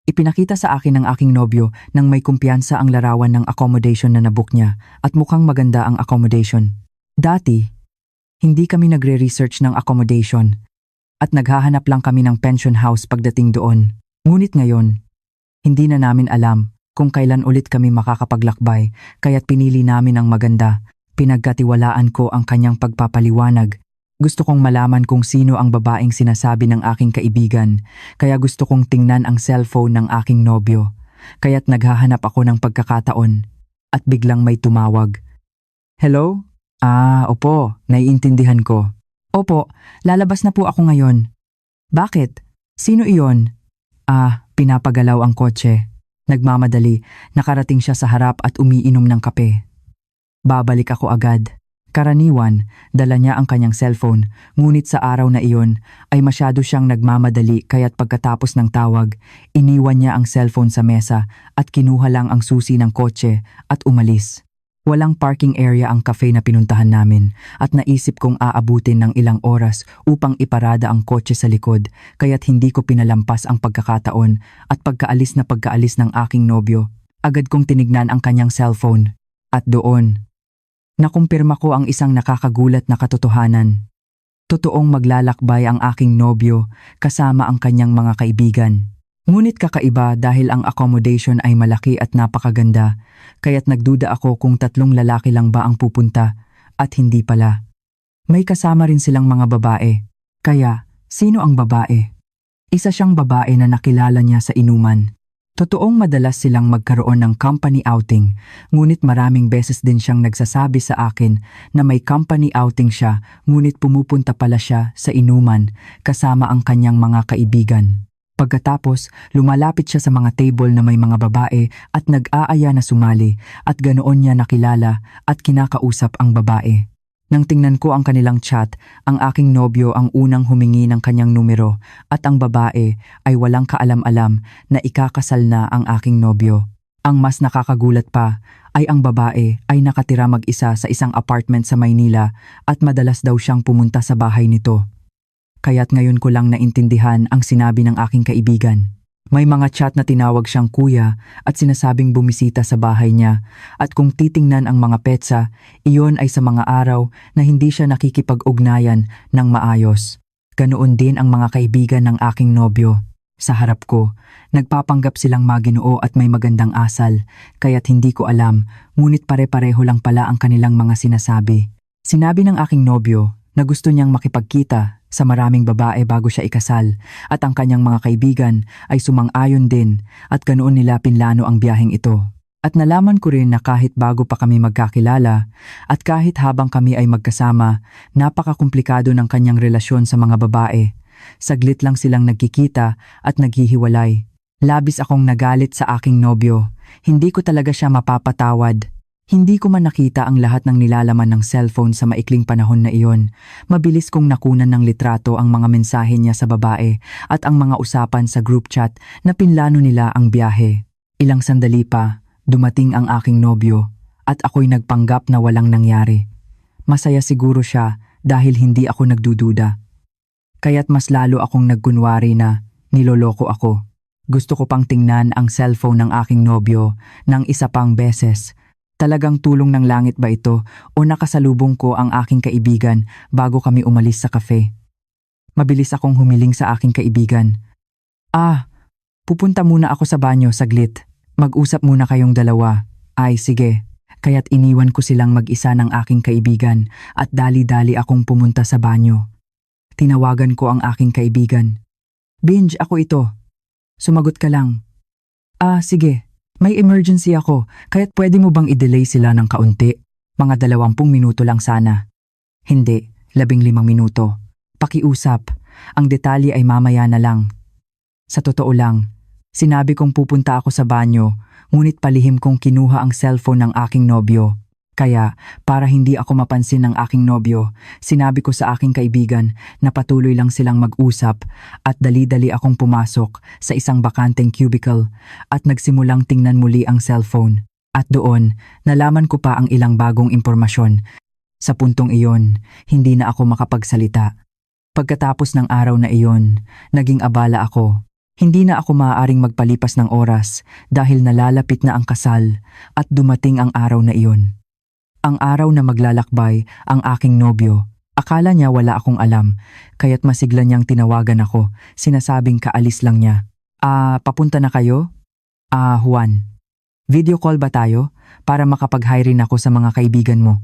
Ipinakita sa akin ng aking nobyo nang may kumpiyansa ang larawan ng accommodation na nabook niya at mukhang maganda ang accommodation. Dati, hindi kami nagre-research ng accommodation at naghahanap lang kami ng pension house pagdating doon. Ngunit ngayon, hindi na namin alam kung kailan ulit kami makakapaglakbay kaya't pinili namin ang maganda. Pinagkatiwalaan ko ang kanyang pagpapaliwanag. Gusto kong malaman kung sino ang babaeng sinasabi ng aking kaibigan, kaya gusto kong tingnan ang cellphone ng aking nobyo. Kaya't naghahanap ako ng pagkakataon at biglang may tumawag. Hello? Opo, naiintindihan ko. Opo, lalabas na po ako ngayon. Bakit? Sino iyon? Pinapagalaw ang kotse. Nagmamadali, nakarating siya sa harap at umiinom ng kape. Babalik ako agad. Karaniwan, dala niya ang kanyang cellphone, ngunit sa araw na iyon ay masyado siyang nagmamadali kaya't pagkatapos ng tawag, iniwan niya ang cellphone sa mesa at kinuha lang ang susi ng kotse at umalis. Walang parking area ang cafe na pinuntahan namin at naisip kong aabutin ng ilang oras upang iparada ang kotse sa likod kaya't hindi ko pinalampas ang pagkakataon at pagkaalis ng aking nobyo, agad kong tinignan ang kanyang cellphone at doon, nakumpirma ko ang isang nakakagulat na katotohanan. Totoong maglalakbay ang aking nobyo kasama ang kanyang mga kaibigan. Ngunit kakaiba dahil ang accommodation ay malaki at napakaganda, kaya't nagduda ako kung 3 lalaki lang ba ang pupunta at hindi pala. May kasama rin silang mga babae. Kaya, sino ang babae? Isa siyang babae na nakilala niya sa inuman. Totoong madalas silang magkaroon ng company outing, ngunit maraming beses din siyang nagsasabi sa akin na may company outing siya ngunit pumupunta pala siya sa inuman kasama ang kanyang mga kaibigan. Pagkatapos, lumalapit siya sa mga table na may mga babae at nag-aaya na sumali at ganoon niya nakilala at kinakausap ang babae. Nang tingnan ko ang kanilang chat, ang aking nobyo ang unang humingi ng kanyang numero at ang babae ay walang kaalam-alam na ikakasal na ang aking nobyo. Ang mas nakakagulat pa ay ang babae ay nakatira mag-isa sa isang apartment sa Maynila at madalas daw siyang pumunta sa bahay nito. Kaya't ngayon ko lang naintindihan ang sinabi ng aking kaibigan. May mga chat na tinawag siyang kuya at sinasabing bumisita sa bahay niya at kung titingnan ang mga petsa, iyon ay sa mga araw na hindi siya nakikipag-ugnayan ng maayos. Ganoon din ang mga kaibigan ng aking nobyo. Sa harap ko, nagpapanggap silang maginoo at may magandang asal, kaya't hindi ko alam, ngunit pare-pareho lang pala ang kanilang mga sinasabi. Sinabi ng aking nobyo na gusto niyang makipagkita sa maraming babae bago siya ikasal at ang kanyang mga kaibigan ay sumang-ayon din at ganoon nila pinlano ang biyaheng ito. At nalaman ko rin na kahit bago pa kami magkakilala at kahit habang kami ay magkasama, napakakomplikado ng kanyang relasyon sa mga babae. Saglit lang silang nagkikita at naghihiwalay. Labis akong nagalit sa aking nobyo. Hindi ko talaga siya mapapatawad. Hindi ko man nakita ang lahat ng nilalaman ng cellphone sa maikling panahon na iyon. Mabilis kong nakunan ng litrato ang mga mensahe niya sa babae at ang mga usapan sa group chat na pinlano nila ang biyahe. Ilang sandali pa, dumating ang aking nobyo at ako'y nagpanggap na walang nangyari. Masaya siguro siya dahil hindi ako nagdududa. Kaya't mas lalo akong nagkunwari na niloloko ako. Gusto ko pang tingnan ang cellphone ng aking nobyo ng isa pang beses. Talagang tulong ng langit ba ito o nakasalubong ko ang aking kaibigan bago kami umalis sa cafe? Mabilis akong humiling sa aking kaibigan. Pupunta muna ako sa banyo saglit. Mag-usap muna kayong dalawa. Ay sige. Kaya't iniwan ko silang mag-isa ng aking kaibigan at dali-dali akong pumunta sa banyo. Tinawagan ko ang aking kaibigan. Binge, ako ito. Sumagot ka lang. Sige. May emergency ako, kaya't pwede mo bang i-delay sila ng kaunti? Mga 20 minuto lang sana. Hindi, 15 minuto. Pakiusap, ang detalye ay mamaya na lang. Sa totoo lang, sinabi kong pupunta ako sa banyo, ngunit palihim kong kinuha ang cellphone ng aking nobyo. Kaya, para hindi ako mapansin ng aking nobyo, sinabi ko sa aking kaibigan na patuloy lang silang mag-usap at dali-dali akong pumasok sa isang bakanteng cubicle at nagsimulang tingnan muli ang cellphone. At doon, nalaman ko pa ang ilang bagong impormasyon. Sa puntong iyon, hindi na ako makapagsalita. Pagkatapos ng araw na iyon, naging abala ako. Hindi na ako maaaring magpalipas ng oras dahil nalalapit na ang kasal at dumating ang araw na iyon. Ang araw na maglalakbay ang aking nobyo. Akala niya wala akong alam, kaya't masigla niyang tinawagan ako, sinasabing kaalis lang niya. Papunta na kayo? Juan. Video call ba tayo para makapag-hi rin ako sa mga kaibigan mo?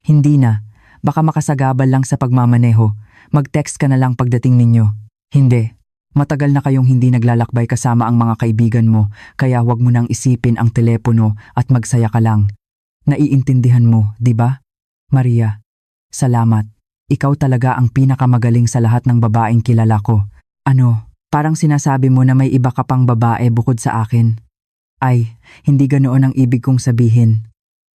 Hindi na, baka makasagabal lang sa pagmamaneho. Mag-text ka na lang pagdating ninyo. Hindi. Matagal na kayong hindi naglalakbay kasama ang mga kaibigan mo, kaya huwag mo nang isipin ang telepono at magsaya ka lang. Naiintindihan mo, di ba? Maria, salamat. Ikaw talaga ang pinakamagaling sa lahat ng babaeng kilala ko. Ano, parang sinasabi mo na may iba ka pang babae bukod sa akin? Ay, hindi ganoon ang ibig kong sabihin.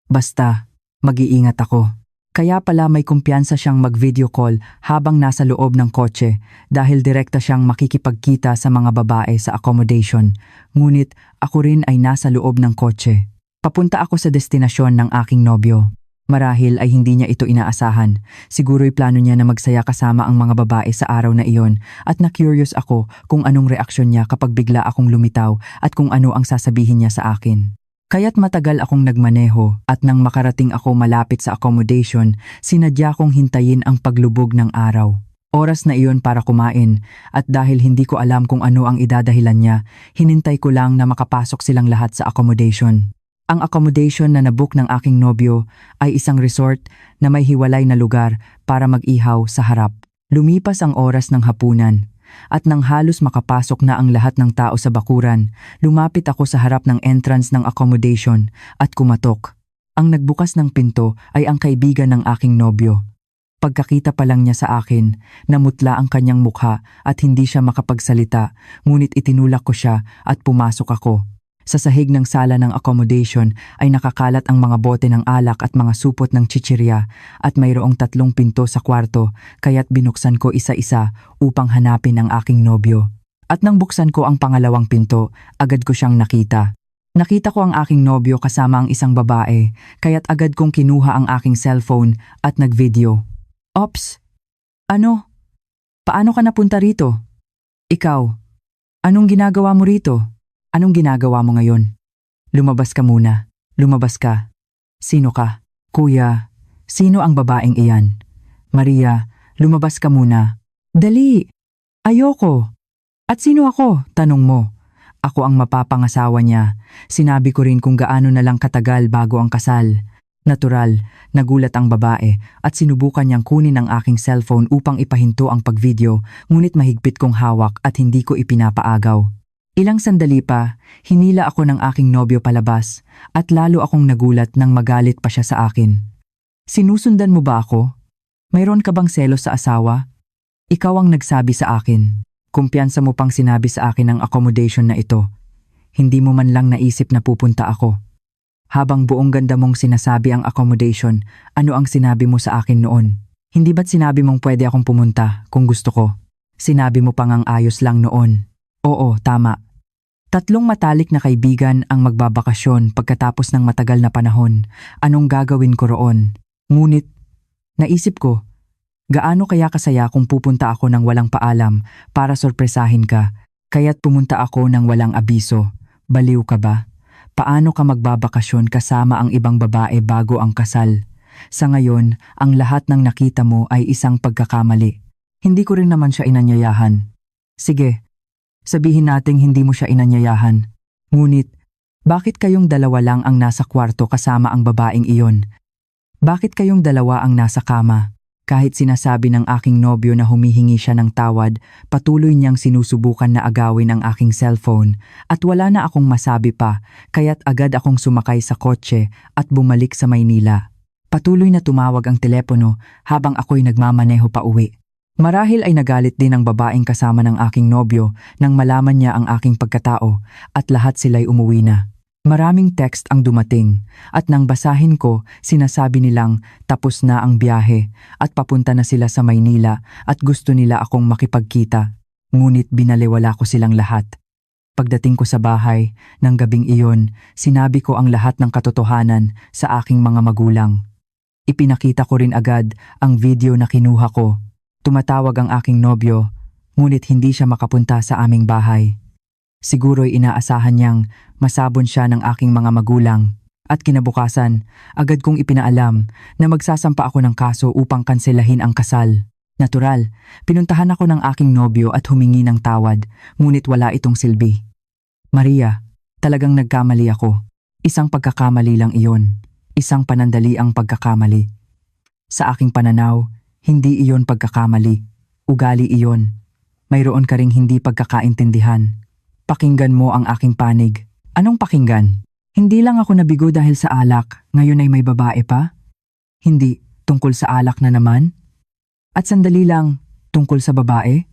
Basta, mag-iingat ako. Kaya pala may kumpiyansa siyang mag-video call habang nasa loob ng kotse dahil direkta siyang makikipagkita sa mga babae sa accommodation. Ngunit ako rin ay nasa loob ng kotse. Papunta ako sa destinasyon ng aking nobyo. Marahil ay hindi niya ito inaasahan. Siguro'y plano niya na magsaya kasama ang mga babae sa araw na iyon at na-curious ako kung anong reaksyon niya kapag bigla akong lumitaw at kung ano ang sasabihin niya sa akin. Kaya't matagal akong nagmaneho at nang makarating ako malapit sa accommodation, sinadya kong hintayin ang paglubog ng araw. Oras na iyon para kumain at dahil hindi ko alam kung ano ang idadahilan niya, hinintay ko lang na makapasok silang lahat sa accommodation. Ang accommodation na nabook ng aking nobyo ay isang resort na may hiwalay na lugar para mag-ihaw sa harap. Lumipas ang oras ng hapunan at nang halos makapasok na ang lahat ng tao sa bakuran, lumapit ako sa harap ng entrance ng accommodation at kumatok. Ang nagbukas ng pinto ay ang kaibigan ng aking nobyo. Pagkakita pa lang niya sa akin, namutla ang kanyang mukha at hindi siya makapagsalita, ngunit itinulak ko siya at pumasok ako. Sa sahig ng sala ng accommodation ay nakakalat ang mga bote ng alak at mga supot ng chichirya at mayroong 3 pinto sa kwarto kaya't binuksan ko isa-isa upang hanapin ang aking nobyo. At nang buksan ko ang pangalawang pinto, agad ko siyang nakita. Nakita ko ang aking nobyo kasama ang isang babae kaya't agad kong kinuha ang aking cellphone at nag-video. Ops! Ano? Paano ka napunta rito? Ikaw, anong ginagawa mo rito? Anong ginagawa mo ngayon? Lumabas ka muna. Lumabas ka. Sino ka? Kuya, sino ang babaeng iyan? Maria, lumabas ka muna. Dali! Ayoko! At sino ako? Tanong mo. Ako ang mapapangasawa niya. Sinabi ko rin kung gaano na lang katagal bago ang kasal. Natural, nagulat ang babae at sinubukan niyang kunin ang aking cellphone upang ipahinto ang pagvideo, ngunit mahigpit kong hawak at hindi ko ipinapaagaw. Ilang sandali pa, hinila ako ng aking nobyo palabas at lalo akong nagulat nang magalit pa siya sa akin. Sinusundan mo ba ako? Mayroon ka bang selos sa asawa? Ikaw ang nagsabi sa akin. Kumpiyansa mo pang sinabi sa akin ang accommodation na ito. Hindi mo man lang naisip na pupunta ako. Habang buong ganda mong sinasabi ang accommodation, ano ang sinabi mo sa akin noon? Hindi ba't sinabi mong pwede akong pumunta kung gusto ko? Sinabi mo pang ang ayos lang noon. Oo, tama. 3 matalik na kaibigan ang magbabakasyon pagkatapos ng matagal na panahon. Anong gagawin ko roon? Ngunit, naisip ko, gaano kaya kasaya kung pupunta ako ng walang paalam para sorpresahin ka, kaya't pumunta ako ng walang abiso. Baliw ka ba? Paano ka magbabakasyon kasama ang ibang babae bago ang kasal? Sa ngayon, ang lahat ng nakita mo ay isang pagkakamali. Hindi ko rin naman siya inanyayahan. Sige, sabihin nating hindi mo siya inanyayahan. Ngunit, bakit kayong dalawa lang ang nasa kwarto kasama ang babaeng iyon? Bakit kayong dalawa ang nasa kama? Kahit sinasabi ng aking nobyo na humihingi siya ng tawad, patuloy niyang sinusubukan na agawin ang aking cellphone at wala na akong masabi pa, kaya't agad akong sumakay sa kotse at bumalik sa Maynila. Patuloy na tumawag ang telepono habang ako'y nagmamaneho pa uwi. Marahil ay nagalit din ang babaeng kasama ng aking nobyo nang malaman niya ang aking pagkatao at lahat sila'y umuwi na. Maraming text ang dumating at nang basahin ko, sinasabi nilang tapos na ang biyahe at papunta na sila sa Maynila at gusto nila akong makipagkita. Ngunit binaliwala ko silang lahat. Pagdating ko sa bahay, ng gabing iyon, sinabi ko ang lahat ng katotohanan sa aking mga magulang. Ipinakita ko rin agad ang video na kinuha ko. Tumatawag ang aking nobyo, ngunit hindi siya makapunta sa aming bahay. Siguro'y inaasahan niyang masabon siya ng aking mga magulang. At kinabukasan, agad kong ipinaalam na magsasampa ako ng kaso upang kanselahin ang kasal. Natural, pinuntahan ako ng aking nobyo at humingi ng tawad, ngunit wala itong silbi. Maria, talagang nagkamali ako. Isang pagkakamali lang iyon. Isang panandali ang pagkakamali. Sa aking pananaw, hindi iyon pagkakamali. Ugali iyon. Mayroon ka ring hindi pagkakaintindihan. Pakinggan mo ang aking panig. Anong pakinggan? Hindi lang ako nabigo dahil sa alak, ngayon ay may babae pa? Hindi, tungkol sa alak na naman? At sandali lang, tungkol sa babae?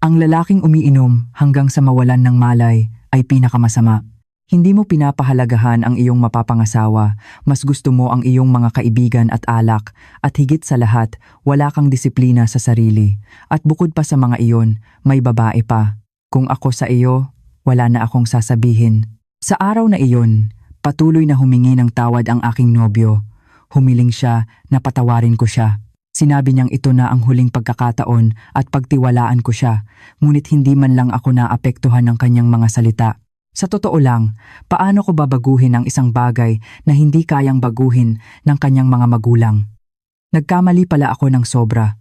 Ang lalaking umiinom hanggang sa mawalan ng malay ay pinakamasama. Hindi mo pinapahalagahan ang iyong mapapangasawa, mas gusto mo ang iyong mga kaibigan at alak, at higit sa lahat, wala kang disiplina sa sarili. At bukod pa sa mga iyon, may babae pa. Kung ako sa iyo, wala na akong sasabihin. Sa araw na iyon, patuloy na humingi ng tawad ang aking nobyo. Humiling siya na patawarin ko siya. Sinabi niyang ito na ang huling pagkakataon at pagtiwalaan ko siya, ngunit hindi man lang ako naapektuhan ng kanyang mga salita. Sa totoo lang, paano ko babaguhin ang isang bagay na hindi kayang baguhin ng kanyang mga magulang? Nagkamali pala ako ng sobra.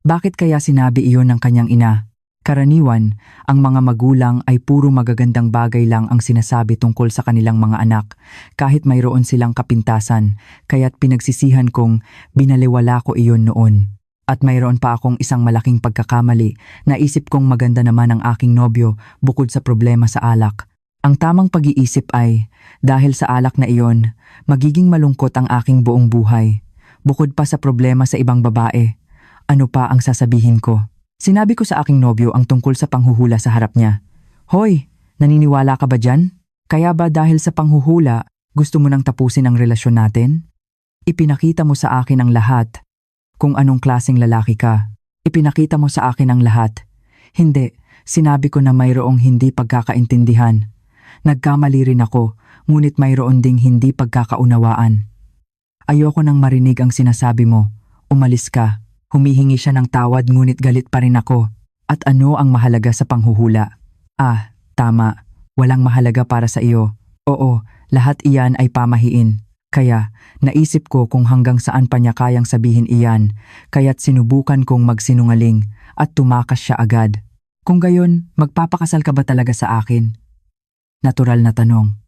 Bakit kaya sinabi iyon ng kanyang ina? Karaniwan, ang mga magulang ay puro magagandang bagay lang ang sinasabi tungkol sa kanilang mga anak, kahit mayroon silang kapintasan, kaya't pinagsisihan kong binaliwala ko iyon noon. At mayroon pa akong isang malaking pagkakamali, naisip kong maganda naman ang aking nobyo bukod sa problema sa alak. Ang tamang pag-iisip ay, dahil sa alak na iyon, magiging malungkot ang aking buong buhay. Bukod pa sa problema sa ibang babae, ano pa ang sasabihin ko? Sinabi ko sa aking nobyo ang tungkol sa panghuhula sa harap niya. Hoy, naniniwala ka ba dyan? Kaya ba dahil sa panghuhula, gusto mo nang tapusin ang relasyon natin? Ipinakita mo sa akin ang lahat. Kung anong klaseng lalaki ka. Ipinakita mo sa akin ang lahat. Hindi, sinabi ko na mayroong hindi pagkakaintindihan. Nagkamali rin ako, ngunit mayroon ding hindi pagkakaunawaan. Ayoko nang marinig ang sinasabi mo. Umalis ka. Humihingi siya ng tawad ngunit galit pa rin ako. At ano ang mahalaga sa panghuhula? Ah, tama. Walang mahalaga para sa iyo. Oo, lahat iyan ay pamahiin. Kaya, naisip ko kung hanggang saan pa niya kayang sabihin iyan, kaya't sinubukan kong magsinungaling at tumakas siya agad. Kung gayon, magpapakasal ka ba talaga sa akin? Natural na tanong.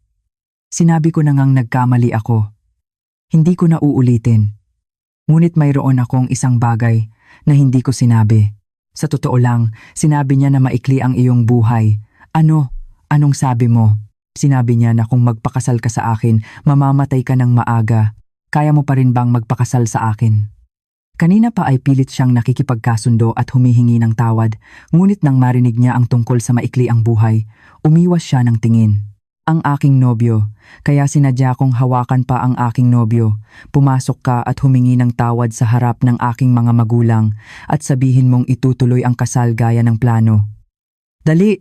Sinabi ko na ngang nagkamali ako. Hindi ko na uulitin. Ngunit mayroon akong isang bagay na hindi ko sinabi. Sa totoo lang, sinabi niya na maikli ang iyong buhay. Ano? Anong sabi mo? Sinabi niya na kung magpakasal ka sa akin, mamamatay ka ng maaga. Kaya mo pa rin bang magpakasal sa akin? Kanina pa ay pilit siyang nakikipagkasundo at humihingi ng tawad, ngunit nang marinig niya ang tungkol sa maikli ang buhay, umiwas siya ng tingin. Ang aking nobyo, kaya sinadya kong hawakan pa ang aking nobyo. Pumasok ka at humingi ng tawad sa harap ng aking mga magulang at sabihin mong itutuloy ang kasal gaya ng plano. Dali!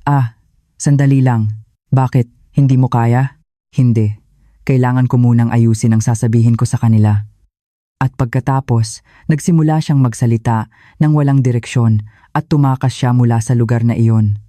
Ah, sandali lang. Bakit? Hindi mo kaya? Hindi. Kailangan ko munang ayusin ang sasabihin ko sa kanila. At pagkatapos, nagsimula siyang magsalita ng walang direksyon at tumakas siya mula sa lugar na iyon.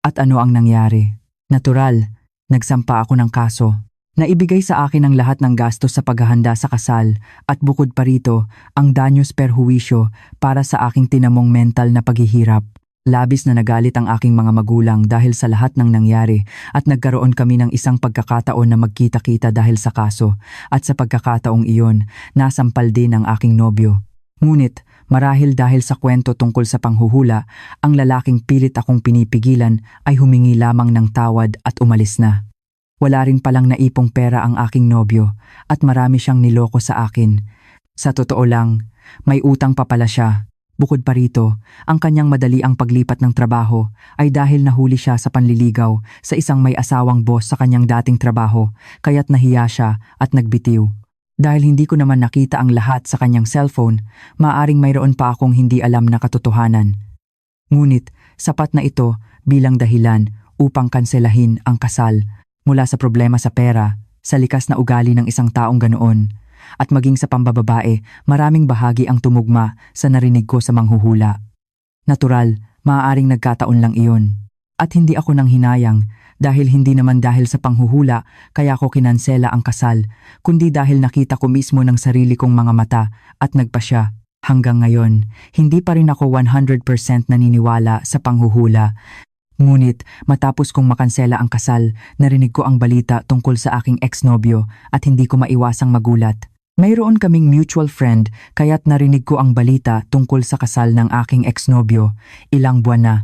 At ano ang nangyari? Natural, nagsampa ako ng kaso. Naibigay sa akin ang lahat ng gastos sa paghahanda sa kasal at bukod pa rito, ang danyos perhuwisyo para sa aking tinamong mental na paghihirap. Labis na nagalit ang aking mga magulang dahil sa lahat ng nangyari at nagkaroon kami ng isang pagkakataon na magkita-kita dahil sa kaso at sa pagkakataong iyon, nasampal din ang aking nobyo. Ngunit, marahil dahil sa kwento tungkol sa panghuhula, ang lalaking pilit akong pinipigilan ay humingi lamang ng tawad at umalis na. Wala rin palang naipong pera ang aking nobyo at marami siyang niloko sa akin. Sa totoo lang, may utang pa pala siya. Bukod pa rito, ang kanyang madali ang paglipat ng trabaho ay dahil nahuli siya sa panliligaw sa isang may asawang boss sa kanyang dating trabaho, kaya't nahiya siya at nagbitiw. Dahil hindi ko naman nakita ang lahat sa kanyang cellphone, maaring mayroon pa akong hindi alam na katotohanan. Ngunit, sapat na ito bilang dahilan upang kanselahin ang kasal mula sa problema sa pera, sa likas na ugali ng isang taong ganoon, at maging sa pambababae, maraming bahagi ang tumugma sa narinig ko sa manghuhula. Natural, maaaring nagkataon lang iyon. At hindi ako nang hinayang dahil hindi naman dahil sa panghuhula kaya ako kinansela ang kasal, kundi dahil nakita ko mismo ng sarili kong mga mata at nagpasya. Hanggang ngayon, hindi pa rin ako 100% naniniwala sa panghuhula. Ngunit matapos kong makansela ang kasal, narinig ko ang balita tungkol sa aking ex-nobyo at hindi ko maiwasang magulat. Mayroon kaming mutual friend kaya't narinig ko ang balita tungkol sa kasal ng aking ex-nobyo. Ilang buwan na